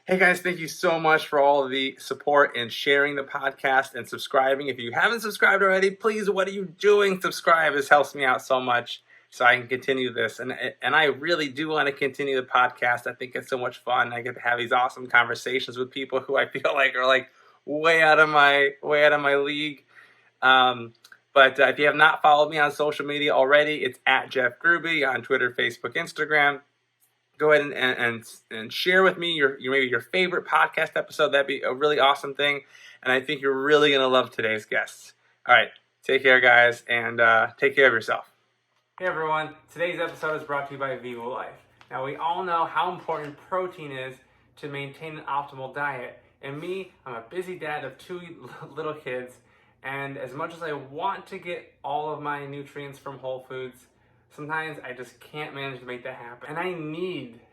Hey guys, thank you so much for all of the support and sharing the podcast and subscribing. If you haven't subscribed already, please, what are you doing? Subscribe. This helps me out so much so I can continue this. And I really do want to continue the podcast. I think it's so much fun. I get to have these awesome conversations with people who I feel like are like way out of my league. But if you have not followed me on social media already, it's at Jeff Gruby on Twitter, Facebook, Instagram. Go ahead and share with me your maybe your favorite podcast episode. That'd be a really awesome thing. And I think you're really going to love today's guests. All right. Take care, guys, and take care of yourself. Hey, everyone. Today's episode is brought to you by Vivo Life. Now, we all know how important protein is to maintain an optimal diet. And me, I'm a busy dad of two little kids. And as much as I want to get all of my nutrients from Whole Foods, sometimes I just can't manage to make that happen. And I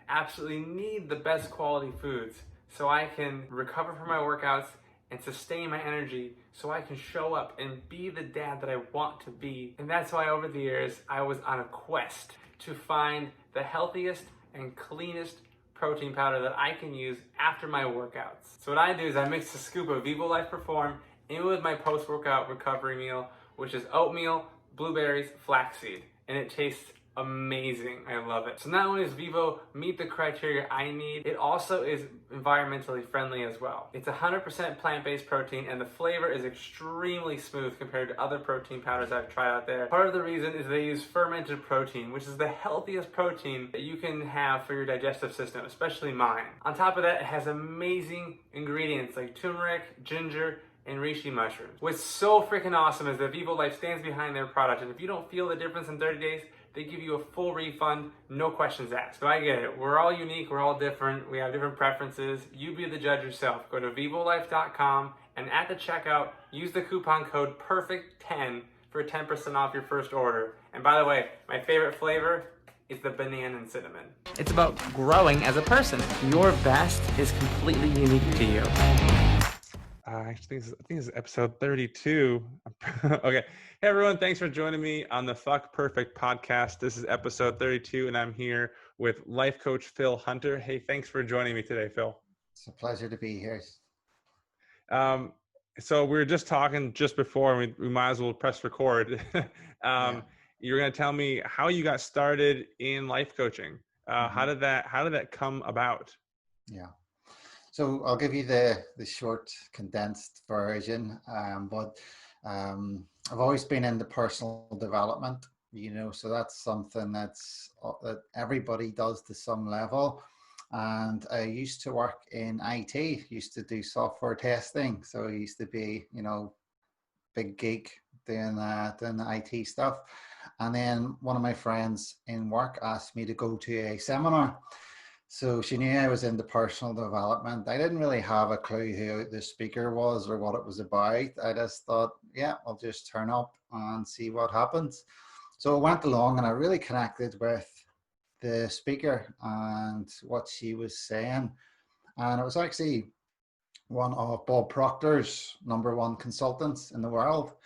absolutely need the best quality foods so I can recover from my workouts and sustain my energy so I can show up and be the dad that I want to be. And that's why over the years, I was on a quest to find the healthiest and cleanest protein powder that I can use after my workouts. So what I do is I mix a scoop of Vivo Life Perform in with my post-workout recovery meal, which is oatmeal, blueberries, flaxseed, and it tastes amazing. I love it. So not only does Vivo meet the criteria I need, it also is environmentally friendly as well. It's 100% plant-based protein, and the flavor is extremely smooth compared to other protein powders I've tried out there. Part of the reason is they use fermented protein, which is the healthiest protein that you can have for your digestive system, especially mine. On top of that, it has amazing ingredients like turmeric, ginger, and reishi mushrooms. What's so freaking awesome is that Vivo Life stands behind their product, and if you don't feel the difference in 30 days, they give you a full refund, no questions asked. So I get it. We're all unique. We're all different. We have different preferences. You be the judge yourself. Go to vivolife.com, and at the checkout, use the coupon code PERFECT10 for 10% off your first order. And by the way, my favorite flavor is the banana and cinnamon. It's about growing as a person. Your best is completely unique to you. I think this is episode 32. Okay. Hey, everyone. Thanks for joining me on the Fuck Perfect podcast. This is episode 32, and I'm here with life coach Phil Hunter. Hey, thanks for joining me today, Phil. It's a pleasure to be here. So we were just talking just before, and we might as well press record. You're going to tell me how you got started in life coaching. How did that come about? Yeah. So I'll give you the short condensed version, but I've always been into personal development, so that's something that everybody does to some level. And I used to work in IT, used to do software testing. So I used to be, big geek doing the IT stuff. And then one of my friends in work asked me to go to a seminar. So she knew I was into personal development. I didn't really have a clue who the speaker was or what it was about. I just thought, yeah, I'll just turn up and see what happens. So I went along and I really connected with the speaker and what she was saying. And it was actually one of Bob Proctor's #1 consultants in the world.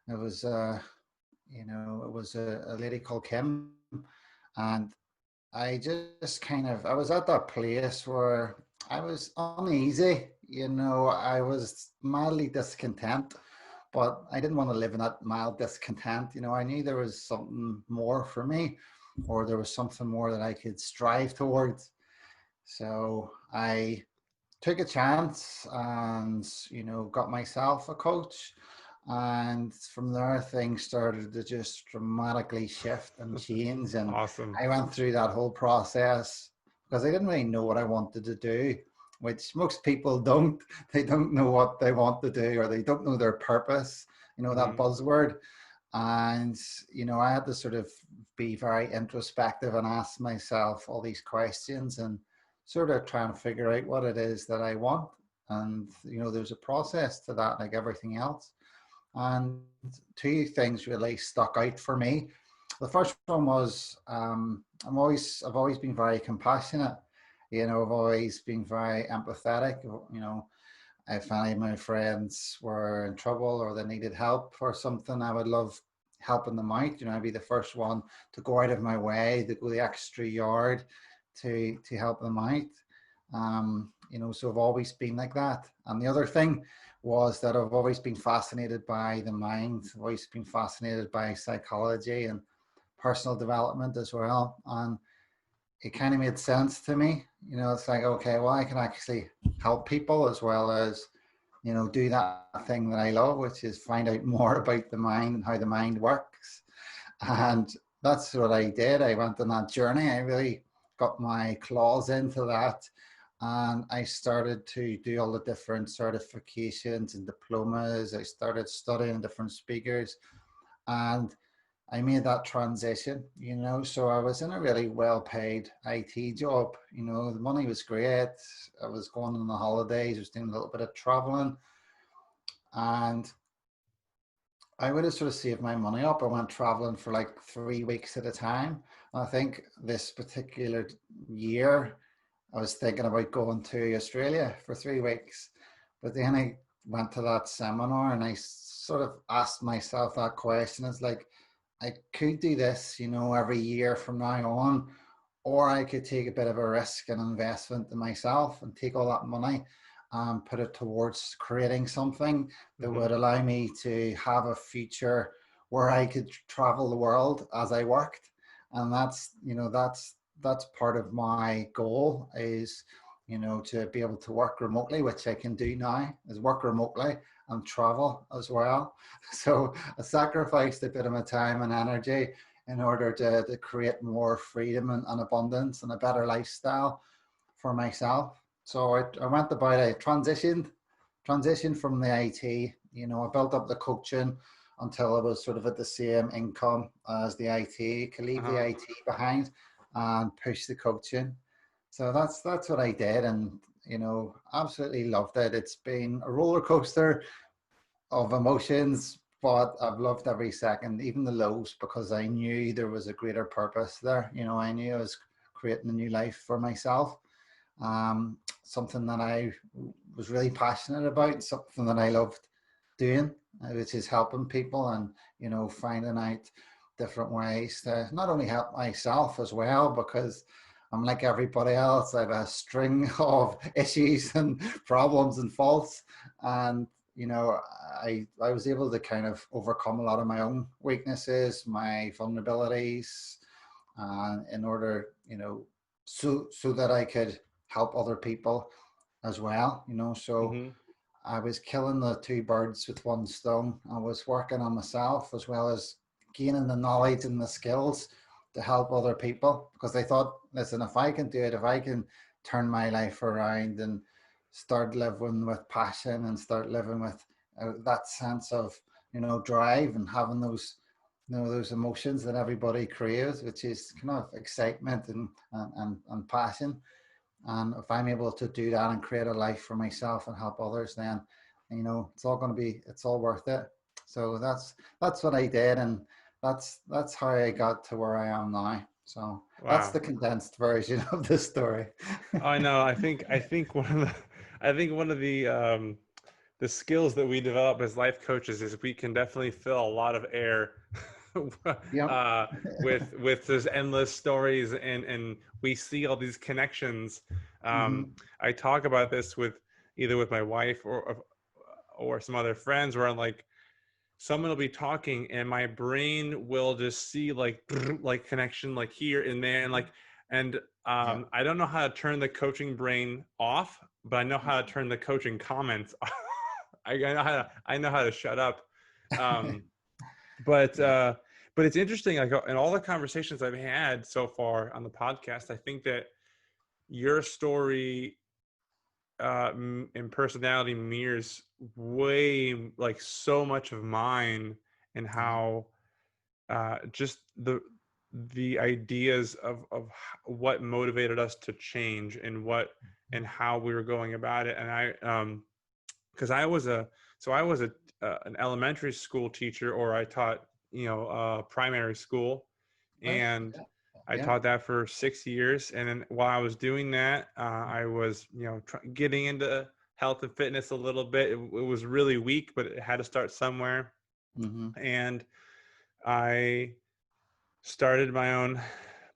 It was, a lady called Kim. And I just I was at that place where I was uneasy, I was mildly discontent, but I didn't want to live in that mild discontent. I knew there was something more for me, or there was something more that I could strive towards. So I took a chance and, got myself a coach. And from there, things started to just dramatically shift and change. And Awesome. I went through that whole process because I didn't really know what I wanted to do, which most people don't. They don't know what they want to do, or they don't know their purpose, that buzzword. And, I had to sort of be very introspective and ask myself all these questions and sort of try and figure out what it is that I want. And, there's a process to that, like everything else. And two things really stuck out for me. The first one was I've always been very compassionate. I've always been very empathetic. If any of my friends were in trouble or they needed help or something, I would love helping them out. I'd be the first one to go out of my way, to go the extra yard to help them out. so I've always been like that. And the other thing was that I've always been fascinated by the mind. I've always been fascinated by psychology and personal development as well. And it kind of made sense to me. It's like, okay, well, I can actually help people as well as, do that thing that I love, which is find out more about the mind and how the mind works. And that's what I did. I went on that journey. I really got my claws into that. And I started to do all the different certifications and diplomas. I started studying different speakers. And I made that transition, so I was in a really well paid IT job. The money was great. I was going on the holidays, I was doing a little bit of traveling, and I would have sort of saved my money up. I went traveling for like 3 weeks at a time. I think this particular year, I was thinking about going to Australia for 3 weeks. But then I went to that seminar and I sort of asked myself that question. It's like, I could do this, every year from now on, or I could take a bit of a risk and investment in myself and take all that money and put it towards creating something that would allow me to have a future where I could travel the world as I worked. And that's part of my goal is, to be able to work remotely, which I can do now, is work remotely and travel as well. So I sacrificed a bit of my time and energy in order to create more freedom and abundance and a better lifestyle for myself. So I went about, I transitioned from the IT, I built up the coaching until I was sort of at the same income as the IT, could leave the IT behind and push the coaching. So that's what I did, and absolutely loved it. It's been a roller coaster of emotions, but I've loved every second, even the lows, because I knew there was a greater purpose there. I knew I was creating a new life for myself, something that I was really passionate about, something that I loved doing, which is helping people and, finding out different ways to not only help myself as well, because I'm like everybody else. I have a string of issues and problems and faults. And, I was able to kind of overcome a lot of my own weaknesses, my vulnerabilities, in order, so that I could help other people as well, So I was killing the two birds with one stone. I was working on myself as well as gaining the knowledge and the skills to help other people, because I thought, listen, if I can do it, if I can turn my life around and start living with passion and start living with that sense of, drive and having those, those emotions that everybody craves, which is kind of excitement and passion. And if I'm able to do that and create a life for myself and help others, then, it's all worth it. So that's what I did. And that's how I got to where I am now. So that's Wow. the condensed version of the story. I know. I think one of the skills that we develop as life coaches is we can definitely fill a lot of air Yep. with those endless stories, and we see all these connections. Mm-hmm. I talk about this with either with my wife or some other friends, where I'm like, someone will be talking and my brain will just see like like connection like here and there, and like, and Yeah. I don't know how to turn the coaching brain off, but I know how to turn the coaching comments off. I know how to shut up. um but Yeah. but it's interesting, like in all the conversations I've had so far on the podcast, I think that your story and personality mirrors way, like, so much of mine, and Yeah. how just the ideas of what motivated us to change, and what and how we were going about it. And I because I was an elementary school teacher, or I taught, primary school, Right. and Yeah. I Yeah. taught that for 6 years. And then while I was doing that, I was, getting into health and fitness a little bit. It was really weak, but it had to start somewhere. Mm-hmm. And I started my own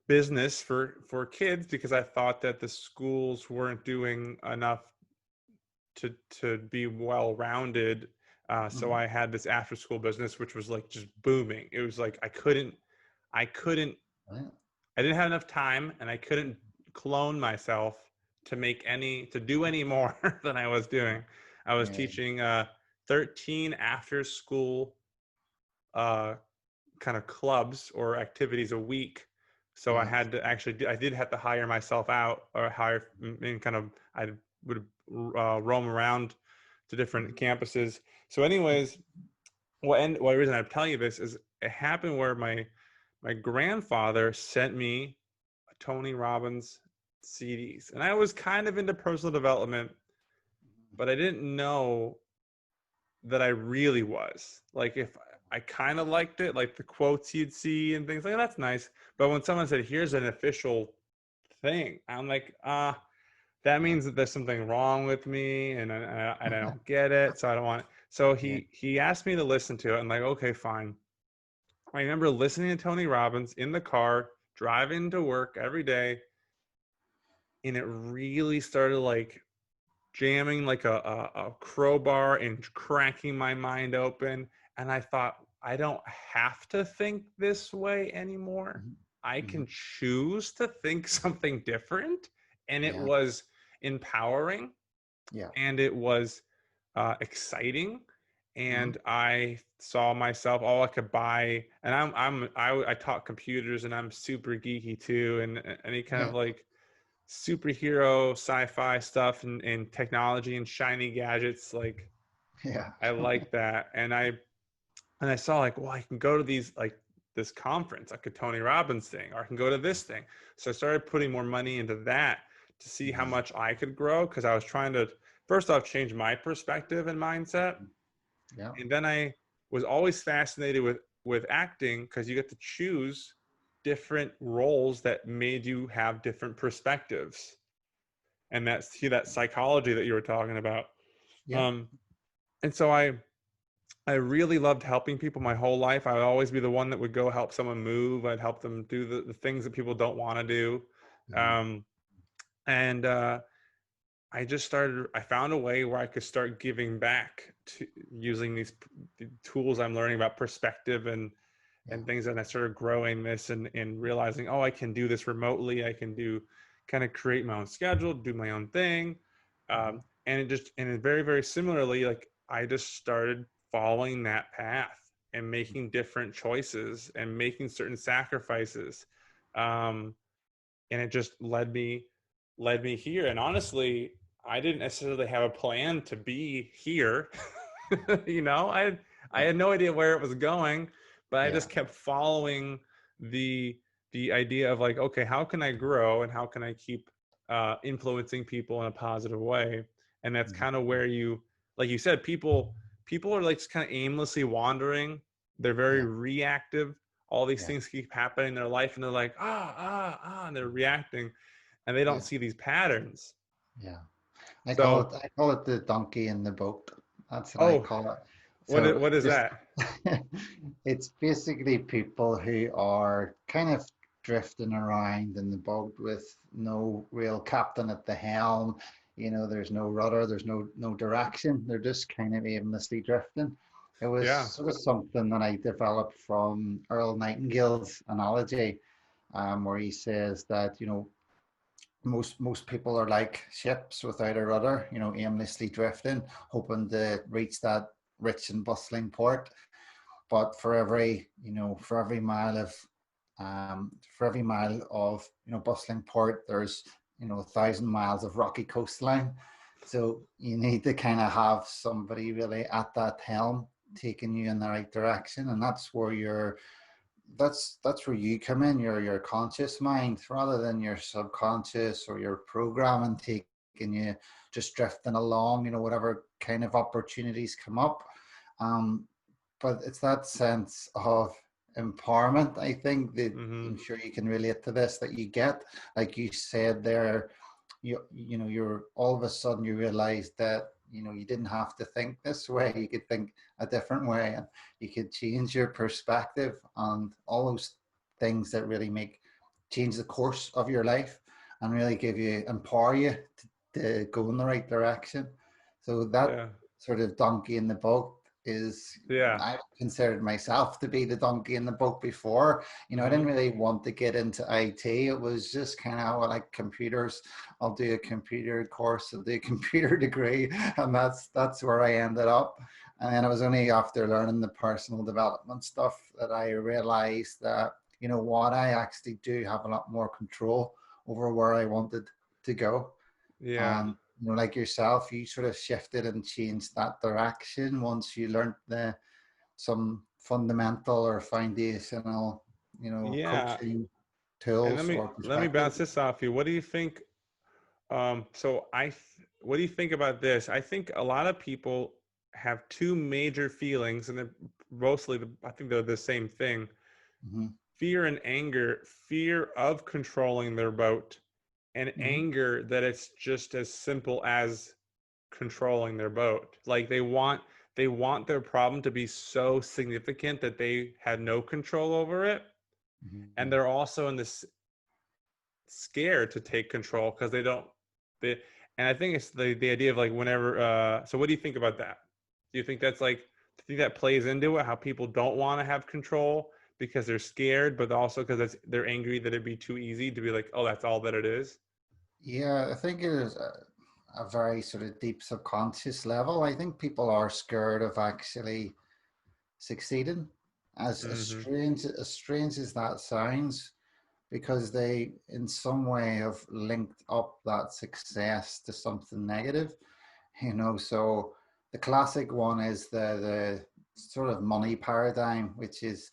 business for kids because I thought that the schools weren't doing enough to be well rounded. So Mhm. I had this after school business, which was like just booming. It was like I couldn't Right. I didn't have enough time, and I couldn't clone myself to do any more than I was doing. I was Yeah. teaching 13 after school uh, kind of clubs or activities a week. So I Yeah. had to I did have to hire myself out or hire and kind of, I would roam around to different Mhm. campuses. So anyways, what reason I'm telling you this is it happened where my grandfather sent me a Tony Robbins CDs, and I was kind of into personal development, but I didn't know that I really was. Like, if I kind of liked it, like the quotes you'd see and things like that's nice. But when someone said, "Here's an official thing," I'm like, that Yeah. means that there's something wrong with me, and I don't get it, so I don't want it. So Yeah. he asked me to listen to it. I'm like, okay, fine. I remember listening to Tony Robbins in the car, driving to work every day, and it really started like jamming like a crowbar and cracking my mind open. And I thought, I don't have to think this way anymore. Mhm. I Mhm. can choose to think something different. And it Yeah. was empowering, Yeah. and it was exciting. Mhm. And I saw myself, all I could buy, and I taught computers, and I'm super geeky too, and any kind of Yeah. like superhero sci-fi stuff and technology and shiny gadgets. Like, Yeah. I like that. And I saw like, well, I can go to these, like this conference, like a Tony Robbins thing, or I can go to this thing. So I started putting more money into that to see how Mhm. much I could grow, because I was trying to first off change my perspective and mindset. Yeah. And then I was always fascinated with acting, because you get to choose different roles that made you have different perspectives, and that psychology that you were talking about. Yeah. um and so I really loved helping people my whole life. I would always be the one that would go help someone move. I'd help them do the things that people don't want to do. Mhm. um and I found a way where I could start giving back to using the tools I'm learning about perspective Yeah. and things. And I started growing this and realizing, oh, I can do this remotely. I can do kind of create my own schedule, do my own thing. Mhm. And it very, very similarly, like I just started following that path and making different choices and making certain sacrifices. Um, and it just led me here. And honestly, I didn't necessarily have a plan to be here. I Yeah. had no idea where it was going, but I Yeah. just kept following the the idea of like, okay, how can I grow and how can I keep influencing people in a positive way? And that's Mhm. kind of where like you said, people are like just kind of aimlessly wandering. They're very Yeah. reactive. All these Yeah. things keep happening in their life, and they're like, and they're reacting, and they don't Yeah. see these patterns. Yeah. So, I call it the donkey in the boat. That's what I oh, call it. what So what is just that? it's basically people who are kind of drifting around in the boat with no real captain at the helm. There's no rudder, there's no direction. They're just kind of aimlessly drifting. It was Yeah, sort of something that I developed from Earl Nightingale's analogy, where he says that, most people are like ships without a rudder, aimlessly drifting, hoping to reach that rich and bustling port. But for every mile of bustling port, there's 1,000 miles of rocky coastline. So you need to kind of have somebody really at that helm taking you in the right direction, and that's where you come in, your conscious mind, rather than your subconscious or your programming taking you just drifting along, whatever kind of opportunities come up. Um, but it's that sense of empowerment, I think, that mm-hmm. I'm sure you can relate to this, that you get, like you said there, you're all of a sudden you realize that you didn't have to think this way, you could think a different way, and you could change your perspective on all those things that really make change the course of your life and really empower you to go in the right direction. So that Yeah. sort of donkey in the boat is, Yeah. I considered myself to be the donkey in the boat before. I didn't Mm-hmm. really want to get into IT. It was just kind of, well, like computers. I'll do a computer course, I'll do a computer degree, and that's where I ended up. And then it was only after learning the personal development stuff that I realized that, what, I actually do have a lot more control over where I wanted to go. Yeah. And like yourself, you sort of shifted and changed that direction once you learned some fundamental or foundational, Yeah. coaching And tools or let me perspectives. bounce this off you. What do you think? What do you think about this? I think a lot of people have two major feelings, and they're mostly, I think they're the same thing: Hmm. fear and anger. Fear of controlling their boat, and Hmm. anger that it's just as simple as controlling their boat. Like they want their problem to be so significant that they had no control over it, and Hmm. they're also in this scared to take control because they and I think it's the idea of like whenever so what do you think about that? Do you think that's like, do you think that plays into it, how people don't want to have control because they're scared, but also because they're angry that it'd be too easy to be like, oh, that's all that it is? Yeah, I think it is a very sort of deep subconscious level. I think people are scared of actually succeeding, Mm-hmm. as strange as that sounds, because they in some way have linked up that success to something negative. So the classic one is the sort of money paradigm, which is,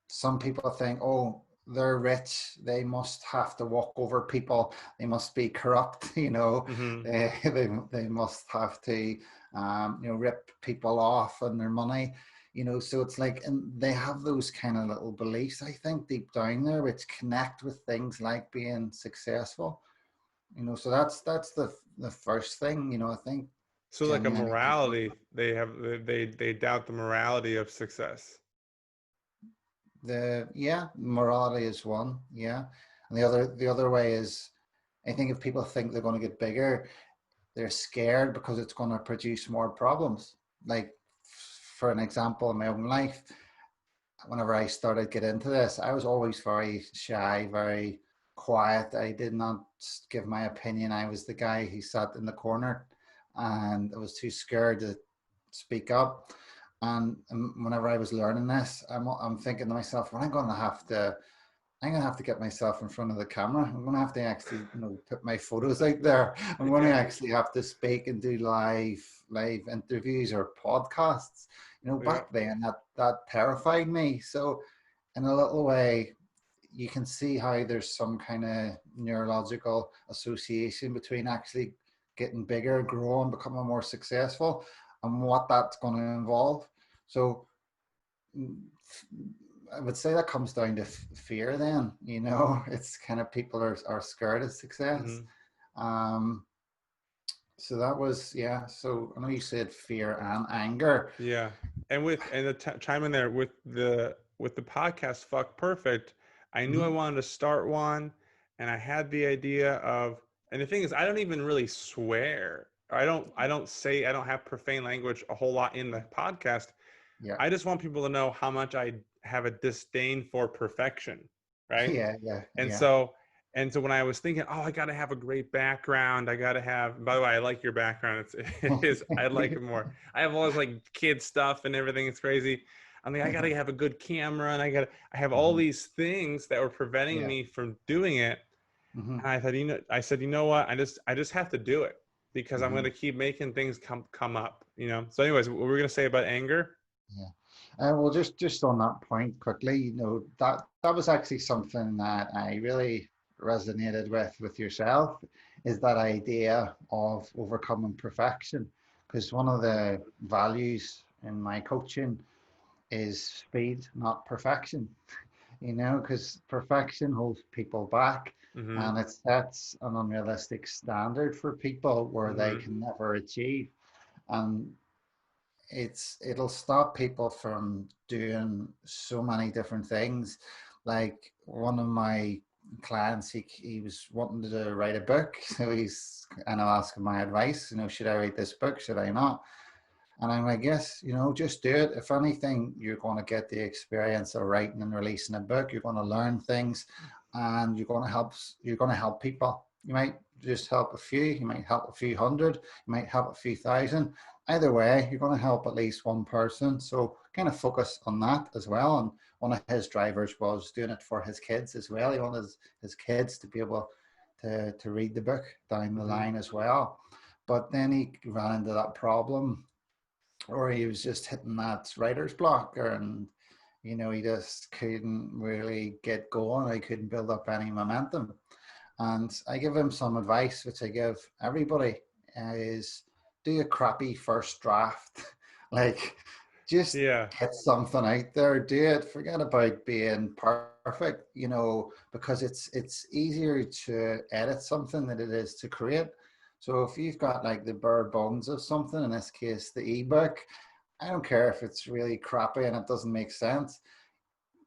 some people think, oh, they're rich, they must have to walk over people, they must be corrupt, Mm-hmm. they must have to rip people off on their money. So it's like, and they have those kind of little beliefs, I think, deep down there, which connect with things like being successful. So that's the first thing. I think So like a genuinely people, morality, they doubt the morality of success. yeah, morality is one, yeah. And the other way is, I think if people think they're going to get bigger, they're scared because it's going to produce more problems. Like, for an example, in my own life, whenever I started get into this, I was always very shy, very quiet. I did not give my opinion. I was the guy who sat in the corner, and I was too scared to speak up. And whenever I was learning this, I'm thinking to myself, well, I'm gonna have to get myself in front of the camera. I'm gonna have to actually, put my photos out there. I'm gonna Yeah. actually have to speak and do live interviews or podcasts. Yeah. Back then that terrified me. So in a little way, you can see how there's some kind of neurological association between actually getting bigger, growing, becoming more successful, and what that's going to involve. So mm, I would say that comes down to fear. Then it's kind of, people are scared of success. Mm-hmm. Um, so that was, yeah. So I know you said fear and anger. Yeah, and chime in there with the podcast Fuck Perfect. I knew I Mhm. wanted to start one, and I had the idea of. And the thing is, I don't even really swear. I don't have profane language a whole lot in the podcast. Yeah, I just want people to know how much I have a disdain for perfection, right? yeah, yeah, And yeah. so when I was thinking, oh, I got to have a great background. I got to have, by the way, I like your background. It is, I like it more. I have all this like kid stuff and everything. It's crazy. I'm like, I got to have a good camera, and I have all Mhm. these things that were preventing Yeah. me from doing it. Hmm. And I said, you know what? I just have to do it because I'm going Hmm. to keep making things come up, So anyways, what were we going to say about anger? Yeah. Well, just on that point quickly, that was actually something that I really resonated with yourself, is that idea of overcoming perfection. Because one of the values in my coaching is speed, not perfection. Because perfection holds people back, Mm-hmm. and it sets an unrealistic standard for people where they Mm-hmm. can never achieve. And it'll stop people from doing so many different things Like one of my clients, he was wanting to write a book, so and I'll ask him my advice. Should I write this book? Should I not? And I'm like, yes, just do it. If anything, you're going to get the experience of writing and releasing a book. You're going to learn things, and you're going to help. You're going to help people. You might just help a few. You might help a few hundred. You might help a few thousand. Either way, you're going to help at least one person. So kind of focus on that as well. And one of his drivers was doing it for his kids as well. He wanted his kids to be able to read the book down the line as well. But then he ran into that problem, or he was just hitting that writer's block, and he just couldn't really get going. I couldn't build up any momentum. And I give him some advice, which I give everybody, is do a crappy first draft. Like, just get something out there, do it. Forget about being perfect, because it's easier to edit something than it is to create. So if you've got like the bare bones of something, in this case, the ebook, I don't care if it's really crappy and it doesn't make sense.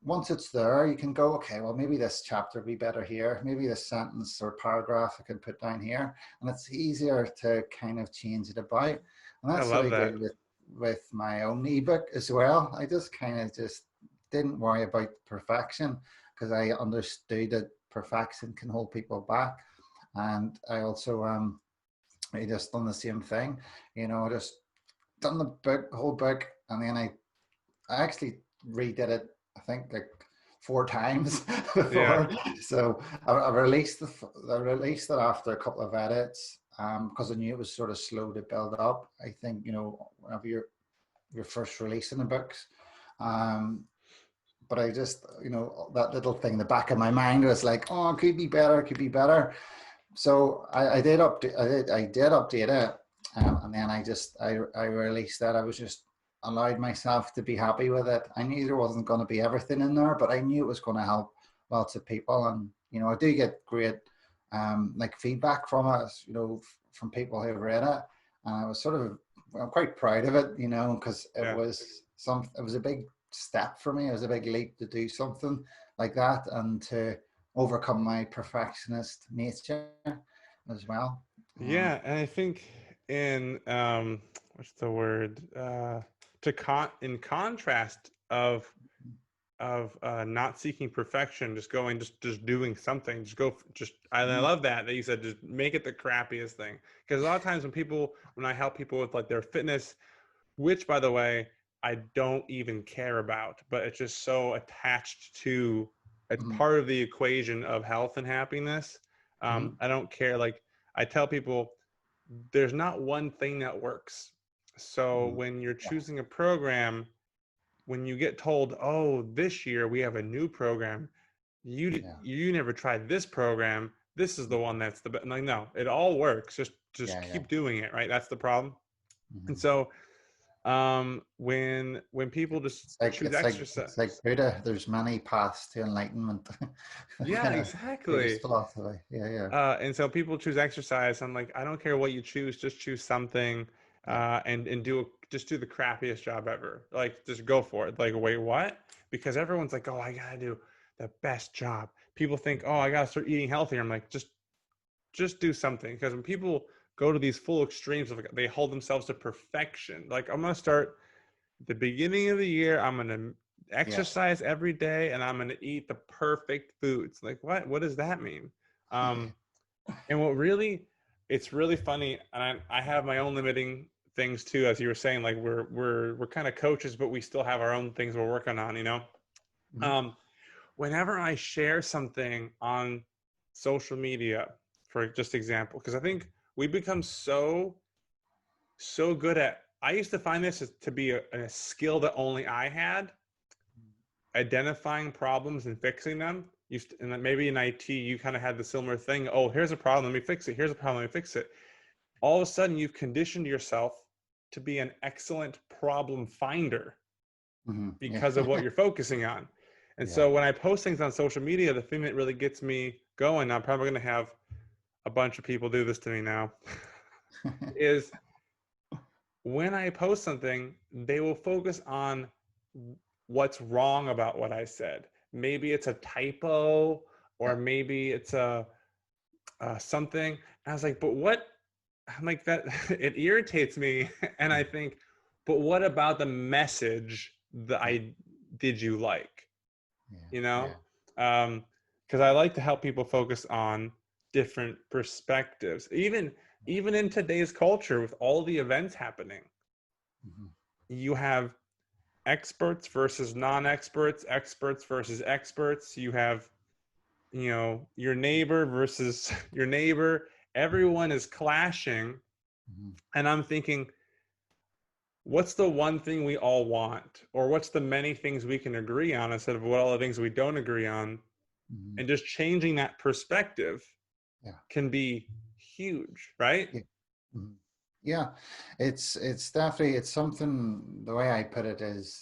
Once it's there, you can go, okay, well, maybe this chapter would be better here. Maybe this sentence or paragraph I can put down here. And it's easier to kind of change it about. And that's what I did with my own ebook as well. I just kind of just didn't worry about perfection, because I understood that perfection can hold people back. And I also I just done the same thing, just done the whole book, and then I actually redid it, I think, like 4 times before. Yeah. So I released it after a couple of edits, because I knew it was sort of slow to build up. I think, whenever you're first releasing the books, but I just, that little thing in the back of my mind was like, oh, it could be better. So I did update it, and then I released that. I was just allowed myself to be happy with it. I knew there wasn't going to be everything in there, but I knew it was going to help lots of people. And I do get great like feedback from it, from people who've read it, and I was I'm quite proud of it, because it was a big step for me. It was a big leap to do something like that, and to overcome my perfectionist nature as well. Yeah, and I think in what's the word, in contrast of not seeking perfection, just doing something, I love that you said, just make it the crappiest thing. Because a lot of times when I help people with like their fitness, which by the way I don't even care about, but it's just so attached to, it's part of the equation of health and happiness. I don't care. Like, I tell people there's not one thing that works. So when you're choosing a program, when you get told, oh, this year we have a new program, you never tried this program, this is the one that's the best. Like, no, it all works. Just keep doing it, right? That's the problem. And so when people just choose exercise, it's like Buddha, there's many paths to enlightenment. Yeah, exactly. Philosophy. Yeah. And so people choose exercise. I'm like, I don't care what you choose, just choose something, and just do the crappiest job ever. Like, just go for it. Like, wait, what? Because everyone's like, oh, I gotta do the best job. People think, oh, I gotta start eating healthier. I'm like, just do something. Because when people go to these full extremes of, they hold themselves to perfection. Like, I'm gonna start at the beginning of the year, I'm gonna exercise every day, and I'm gonna eat the perfect foods. Like, what does that mean? And it's really funny, and I have my own limiting things too, as you were saying. Like, we're kind of coaches, but we still have our own things we're working on. Whenever I share something on social media, for just example, because I think we become so good at, I used to find this to be a skill that only I had, identifying problems and fixing them. And then maybe in IT, you kind of had the similar thing. Oh, here's a problem, let me fix it. Here's a problem, let me fix it. All of a sudden, you've conditioned yourself to be an excellent problem finder because of what you're focusing on. And so when I post things on social media, the thing that really gets me going, I'm probably going to have a bunch of people do this to me now, is when I post something, they will focus on what's wrong about what I said. maybe it's a typo, Yeah. or maybe it's a something. And I was like, but what? I'm like that. It irritates me, and I think, but what about the message that Yeah. I did you like? Yeah. You know, Yeah. because I like to help people focus on different perspectives, even in today's culture with all the events happening. Mhm. You have experts versus non-experts, experts versus experts. You have, your neighbor versus your neighbor. Everyone is clashing, Mhm. and I'm thinking, what's the one thing we all want, or what's the many things we can agree on instead of what all the things we don't agree on? Mhm. And just changing that perspective Yeah. can be huge, right? Yeah. Mhm. Yeah, it's definitely it's something. The way I put it is,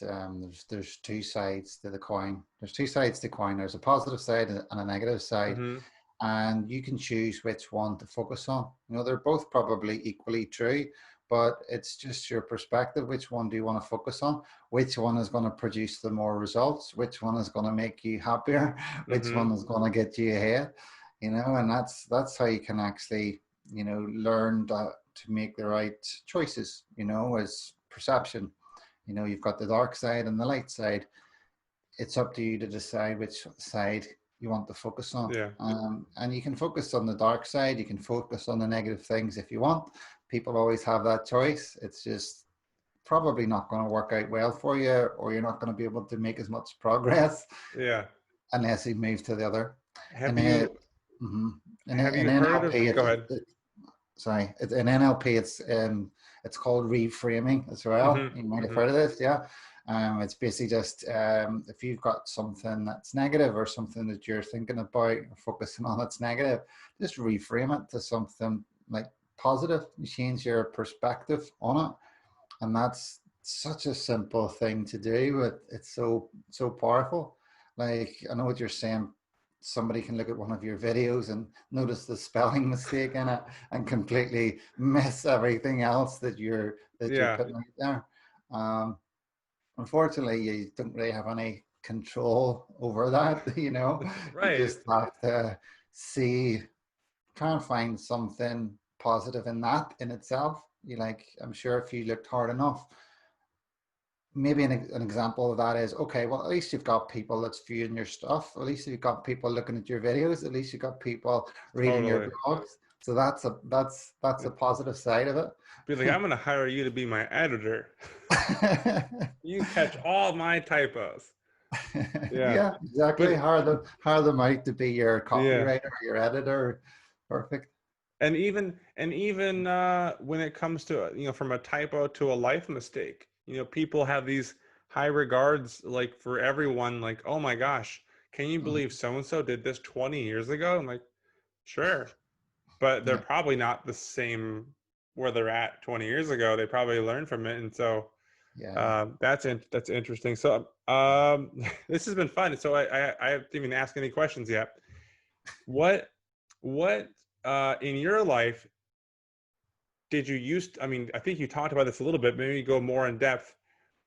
there's two sides to the coin. There's two sides to the coin. There's a positive side and a negative side, Mm-hmm. and you can choose which one to focus on. They're both probably equally true, but it's just your perspective. Which one do you want to focus on? Which one is going to produce the more results? Which one is going to make you happier? Which Mm-hmm. one is going to get you ahead? And that's how you can actually, learn that to make the right choices, as perception. You've got the dark side and the light side. It's up to you to decide which side you want to focus on. Yeah. And you can focus on the dark side, you can focus on the negative things if you want. People always have that choice. It's just probably not going to work out well for you, or you're not going to be able to make as much progress Yeah. unless you move to the other. Have And then, you mhm. have In you heard of? NLP, Go ahead. in NLP, it's called reframing as well. You Mm-hmm. might have Mm-hmm. heard of this, yeah. It's basically just, if you've got something that's negative, or something that you're thinking about or focusing on that's negative, just reframe it to something like positive. You change your perspective on it, and that's such a simple thing to do, but it's so powerful. Like, I know what you're saying. Somebody can look at one of your videos and notice the spelling mistake in it and completely miss everything else that you're Yeah. putting out there. um, Unfortunately, you don't really have any control over that. You Right. just have to see, try and find something positive in that in itself. I'm sure if you looked hard enough, maybe an example of that is, okay, well, at least you've got people that's viewing your stuff. At least you've got people looking at your videos. At least you've got people reading your Totally. blogs. So that's a positive side of Be like, I'm gonna hire you to be my editor. it. You catch all my typos. Yeah. Yeah, exactly. But Hire them out to be your yeah. copywriter, your editor. Perfect. And even when it comes to, from a typo to a life mistake, people have these high regards, like, for everyone, like, oh my gosh, can you Mhm. believe so and so did this 20 years ago? I'm like, sure, but they're Yeah, probably not the same where they're at 20 years ago. They probably learned from it. And so yeah. that's interesting. So this has been fun. So I haven't even asked any questions yet. What in your life did you use? I mean, I think you talked about this a little bit. Maybe go more in depth.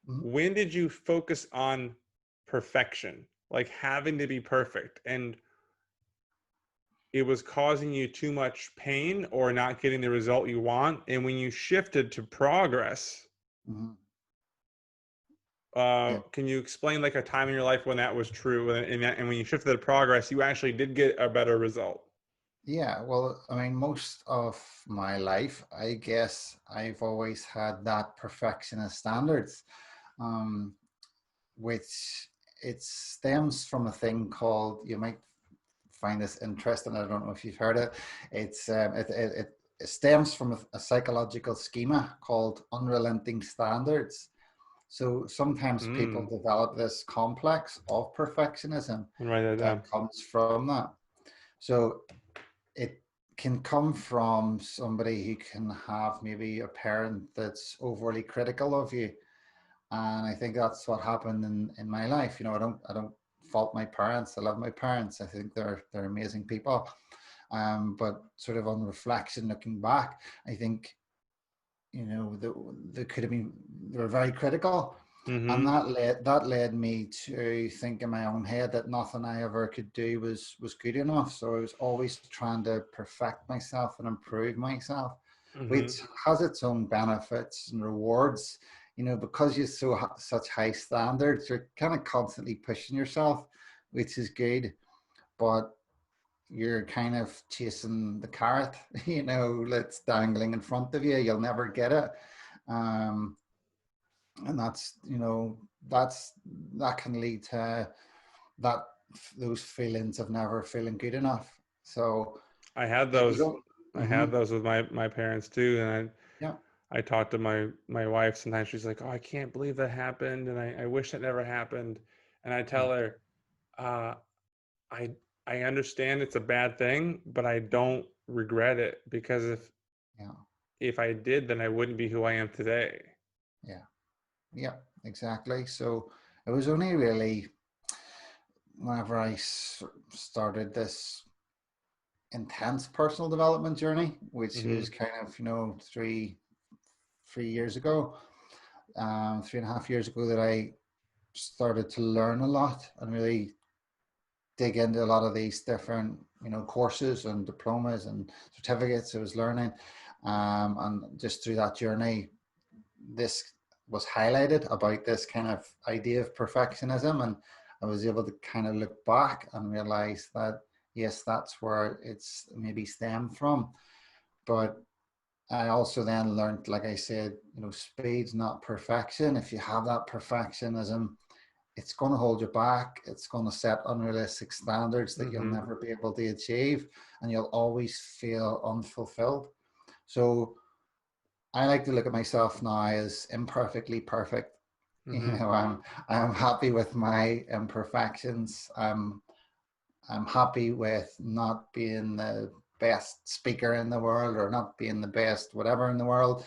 Mhm. When did you focus on perfection, like having to be perfect, and it was causing you too much pain or not getting the result you want? And when you shifted to progress, Mhm. Yeah. can you explain, like, a time in your life when that was true, and when you shifted to progress, you actually did get a better result? Yeah, well, I mean, most of my life, I guess I've always had that perfectionist standards, um, which it stems from a thing called, you might find this interesting. I don't know if you've heard it. It stems from a psychological schema called unrelenting standards. So sometimes people Mm, develop this complex of perfectionism and write that that down. comes from that. So it can come from somebody who can have maybe a parent that's overly critical of you. And I think that's what happened in my life. I don't fault my parents. I love my parents. I think they're amazing people. But sort of on reflection, looking back, I think, they could have been, they were very critical. And Mm-hmm. that led me to think in my own head that nothing I ever could do was good enough. So I was always trying to perfect myself and improve myself, Mm-hmm. which has its own benefits and rewards. Because you such high standards, you're kind of constantly pushing yourself, which is good. But you're kind of chasing the carrot, that's dangling in front of you. You'll never get it. Um, and that's that can lead to that those feelings of never feeling good enough. So I had it was those. all, I had hmm those with my parents too, and yeah, I talk to my wife sometimes. She's like, "Oh, I can't believe that happened, and I wish it never happened." And I yeah, tell her, uh, I I understand it's a bad thing, but I don't regret it because yeah, if I did, then I wouldn't be who I am today. yeah, yeah, exactly. So it was only really whenever I started this intense personal development journey, which Mm-hmm. was kind of three years ago, 3.5 years ago, that I started to learn a lot and really dig into a lot of these different courses and diplomas and certificates I was learning, and just through that journey this was highlighted about this kind of idea of perfectionism, and I was able to kind of look back and realize that yes, that's where it's maybe stemmed from. But I also then learned, like I said, speed's not perfection. If you have that perfectionism, it's going to hold you back. It's going to set unrealistic standards that you'll Mm-hmm. never be able to achieve, and you'll always feel unfulfilled. So I like to look at myself now as imperfectly perfect. Mm-hmm. I'm happy with my imperfections. I'm happy with not being the best speaker in the world or not being the best whatever in the world.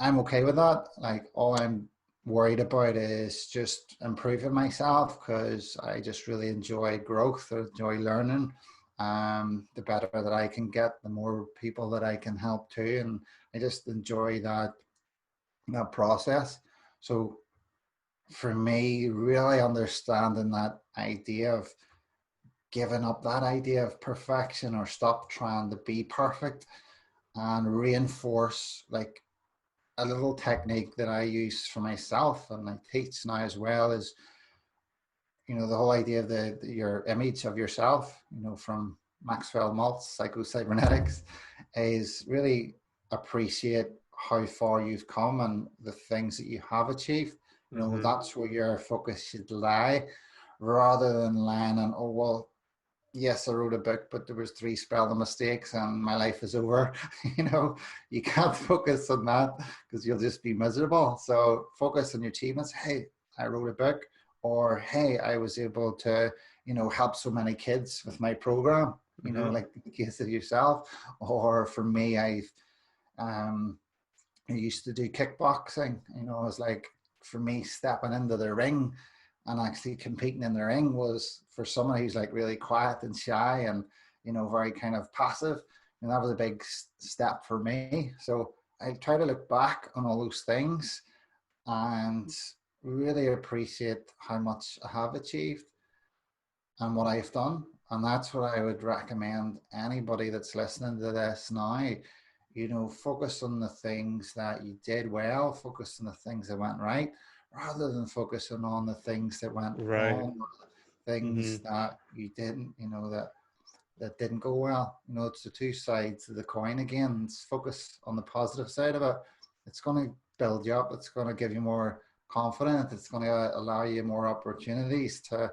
I'm okay with that. Like, all I'm worried about is just improving myself, because I just really enjoy growth. I enjoy learning. The better that I can get, the more people that I can help too, and I just enjoy that process. So for me, really understanding that idea of giving up that idea of perfection, or stop trying to be perfect, and reinforce, like, a little technique that I use for myself and I teach now as well is, the whole idea of your image of yourself, from Maxwell Maltz Psycho-Cybernetics, is really appreciate how far you've come and the things that you have achieved. Mm-hmm. That's where your focus should lie, rather than lying on, oh, well, yes, I wrote a book, but there was 3 spelling mistakes and my life is over. You can't focus on that, because you'll just be miserable. So focus on your achievements. Hey, I wrote a book, or hey, I was able to, help so many kids with my program, Mm-hmm. like the case of yourself. Or for me, um, I used to do kickboxing. It was like, for me, stepping into the ring and actually competing in the ring was, for someone who's like really quiet and shy and, very kind of passive. And that was a big step for me. So I try to look back on all those things and really appreciate how much I have achieved and what I've done. And that's what I would recommend anybody that's listening to this now. Focus on the things that you did well, focus on the things that went right, rather than focusing on the things that went Right. wrong, Mm-hmm. things that you didn't, that didn't go well. It's the two sides of the coin again. Let's focus on the positive side of it. It's going to build you up. It's going to give you more confidence. It's going to allow you more opportunities to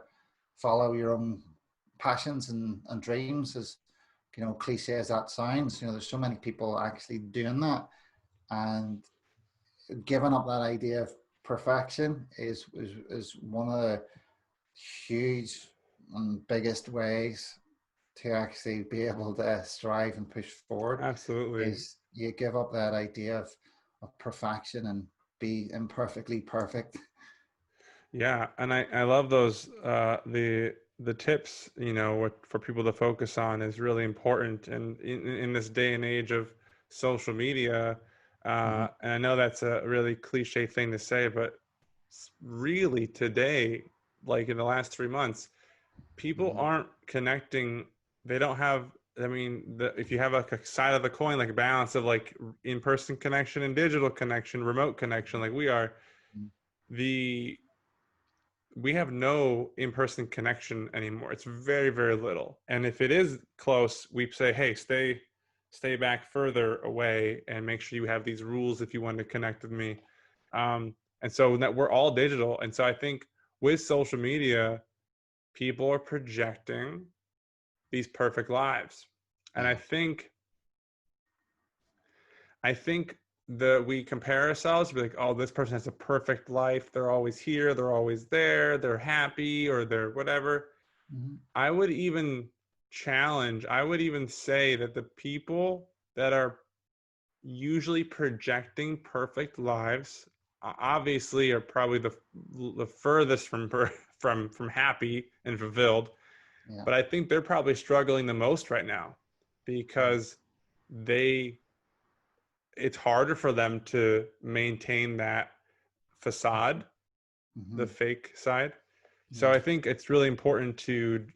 follow your own passions and dreams. As cliche as that sounds, there's so many people actually doing that, and giving up that idea of perfection is one of the huge and biggest ways to actually be able to strive and push forward. Absolutely. Is you give up that idea of perfection and be imperfectly perfect. Yeah, and I love those the tips, what for people to focus on is really important, and in this day and age of social media, Mm-hmm. and I know that's a really cliche thing to say, but really today, like in the last 3 months, people aren't connecting. They don't have, I mean, if you have a side of the coin, like a balance of like in-person connection and digital connection, remote connection, like we are, we have no in-person connection anymore. It's very, very little. And if it is close, we say, hey, stay back further away and make sure you have these rules if you want to connect with me. And so that we're all digital. And so I think with social media, people are projecting these perfect lives. And I think that we compare ourselves to be like, oh, this person has a perfect life. They're always here. They're always there. They're happy, or they're whatever. I would even say that the people that are usually projecting perfect lives obviously are probably the furthest from happy and fulfilled. Yeah. But I think they're probably struggling the most right now because it's harder for them to maintain that facade, the fake side. So I think it's really important to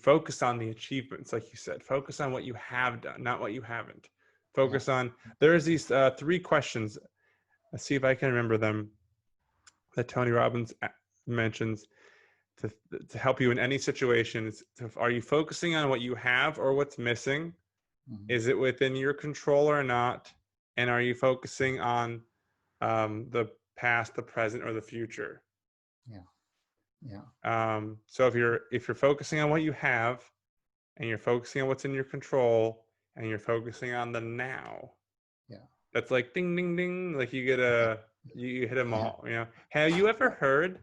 focus on the achievements, like you said. Focus on what you have done, not what you haven't. Focus on, there's these 3 questions. Let's see if I can remember them, that Tony Robbins mentions to help you in any situation. Are you focusing on what you have or what's missing? Is it within your control or not? And are you focusing on the past, the present, or the future? So if you're focusing on what you have, and you're focusing on what's in your control, and you're focusing on the now, that's like ding ding ding, like you hit them all. Have you ever heard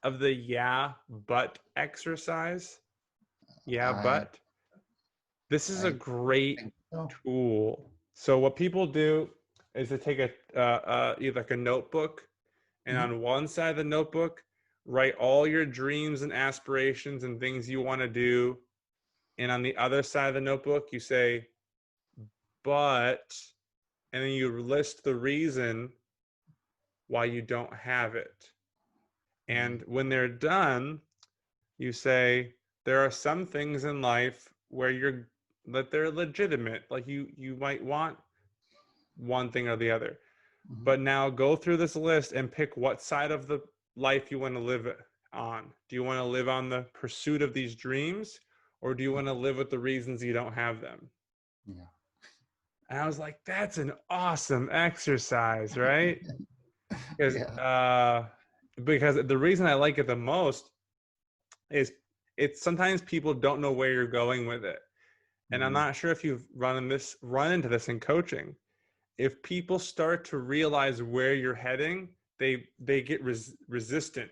of the but exercise? But this is a great tool. So what people do is they take either like a notebook, and on one side of the notebook, write all your dreams and aspirations and things you want to do. And on the other side of the notebook, you say, but, and then you list the reason why you don't have it. And when they're done, you say, there are some things in life where that they're legitimate. Like you might want one thing or the other. But now go through this list and pick what side of the life you want to live on. Do you want to live on the pursuit of these dreams, or do you want to live with the reasons you don't have them? And I was like, that's an awesome exercise, right? Because the reason I like it the most is it's sometimes people don't know where you're going with it. And I'm not sure if you've run into this in coaching. If people start to realize where you're heading, they get resistant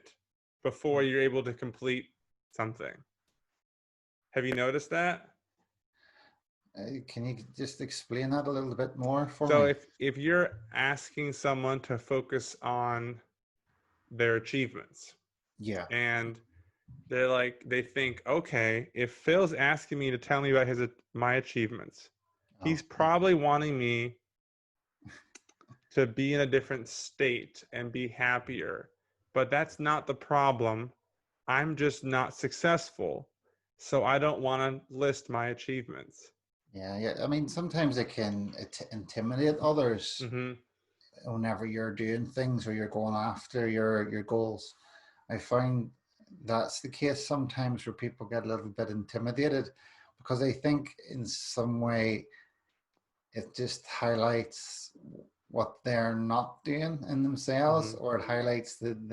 before you're able to complete something. Have you noticed that? Can you just explain that a little bit more for me? So if you're asking someone to focus on their achievements, and they think, okay, if Phil's asking me to tell me about my achievements, he's probably wanting me to be in a different state and be happier. But that's not the problem. I'm just not successful. So I don't want to list my achievements. Yeah. I mean, sometimes it can intimidate others whenever you're doing things or you're going after your goals. I find that's the case sometimes where people get a little bit intimidated because they think in some way it just highlights what they're not doing in themselves, or it highlights that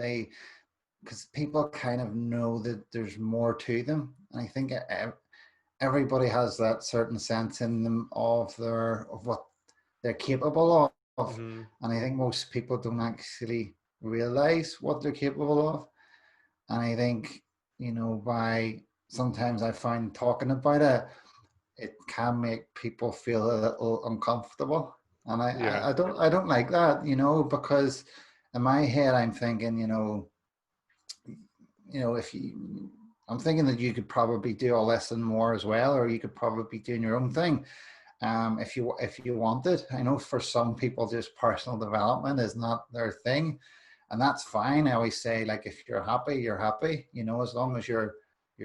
because people kind of know that there's more to them. And I think everybody has that certain sense in them of what they're capable of. And I think most people don't actually realize what they're capable of. And I think, sometimes I find talking about it can make people feel a little uncomfortable. And I don't like that, because in my head I'm thinking, I'm thinking that you could probably do all this and more as well, or you could probably be doing your own thing if you wanted. I know for some people just personal development is not their thing, and that's fine. I always say, like, if you're happy, you're happy, as long as you're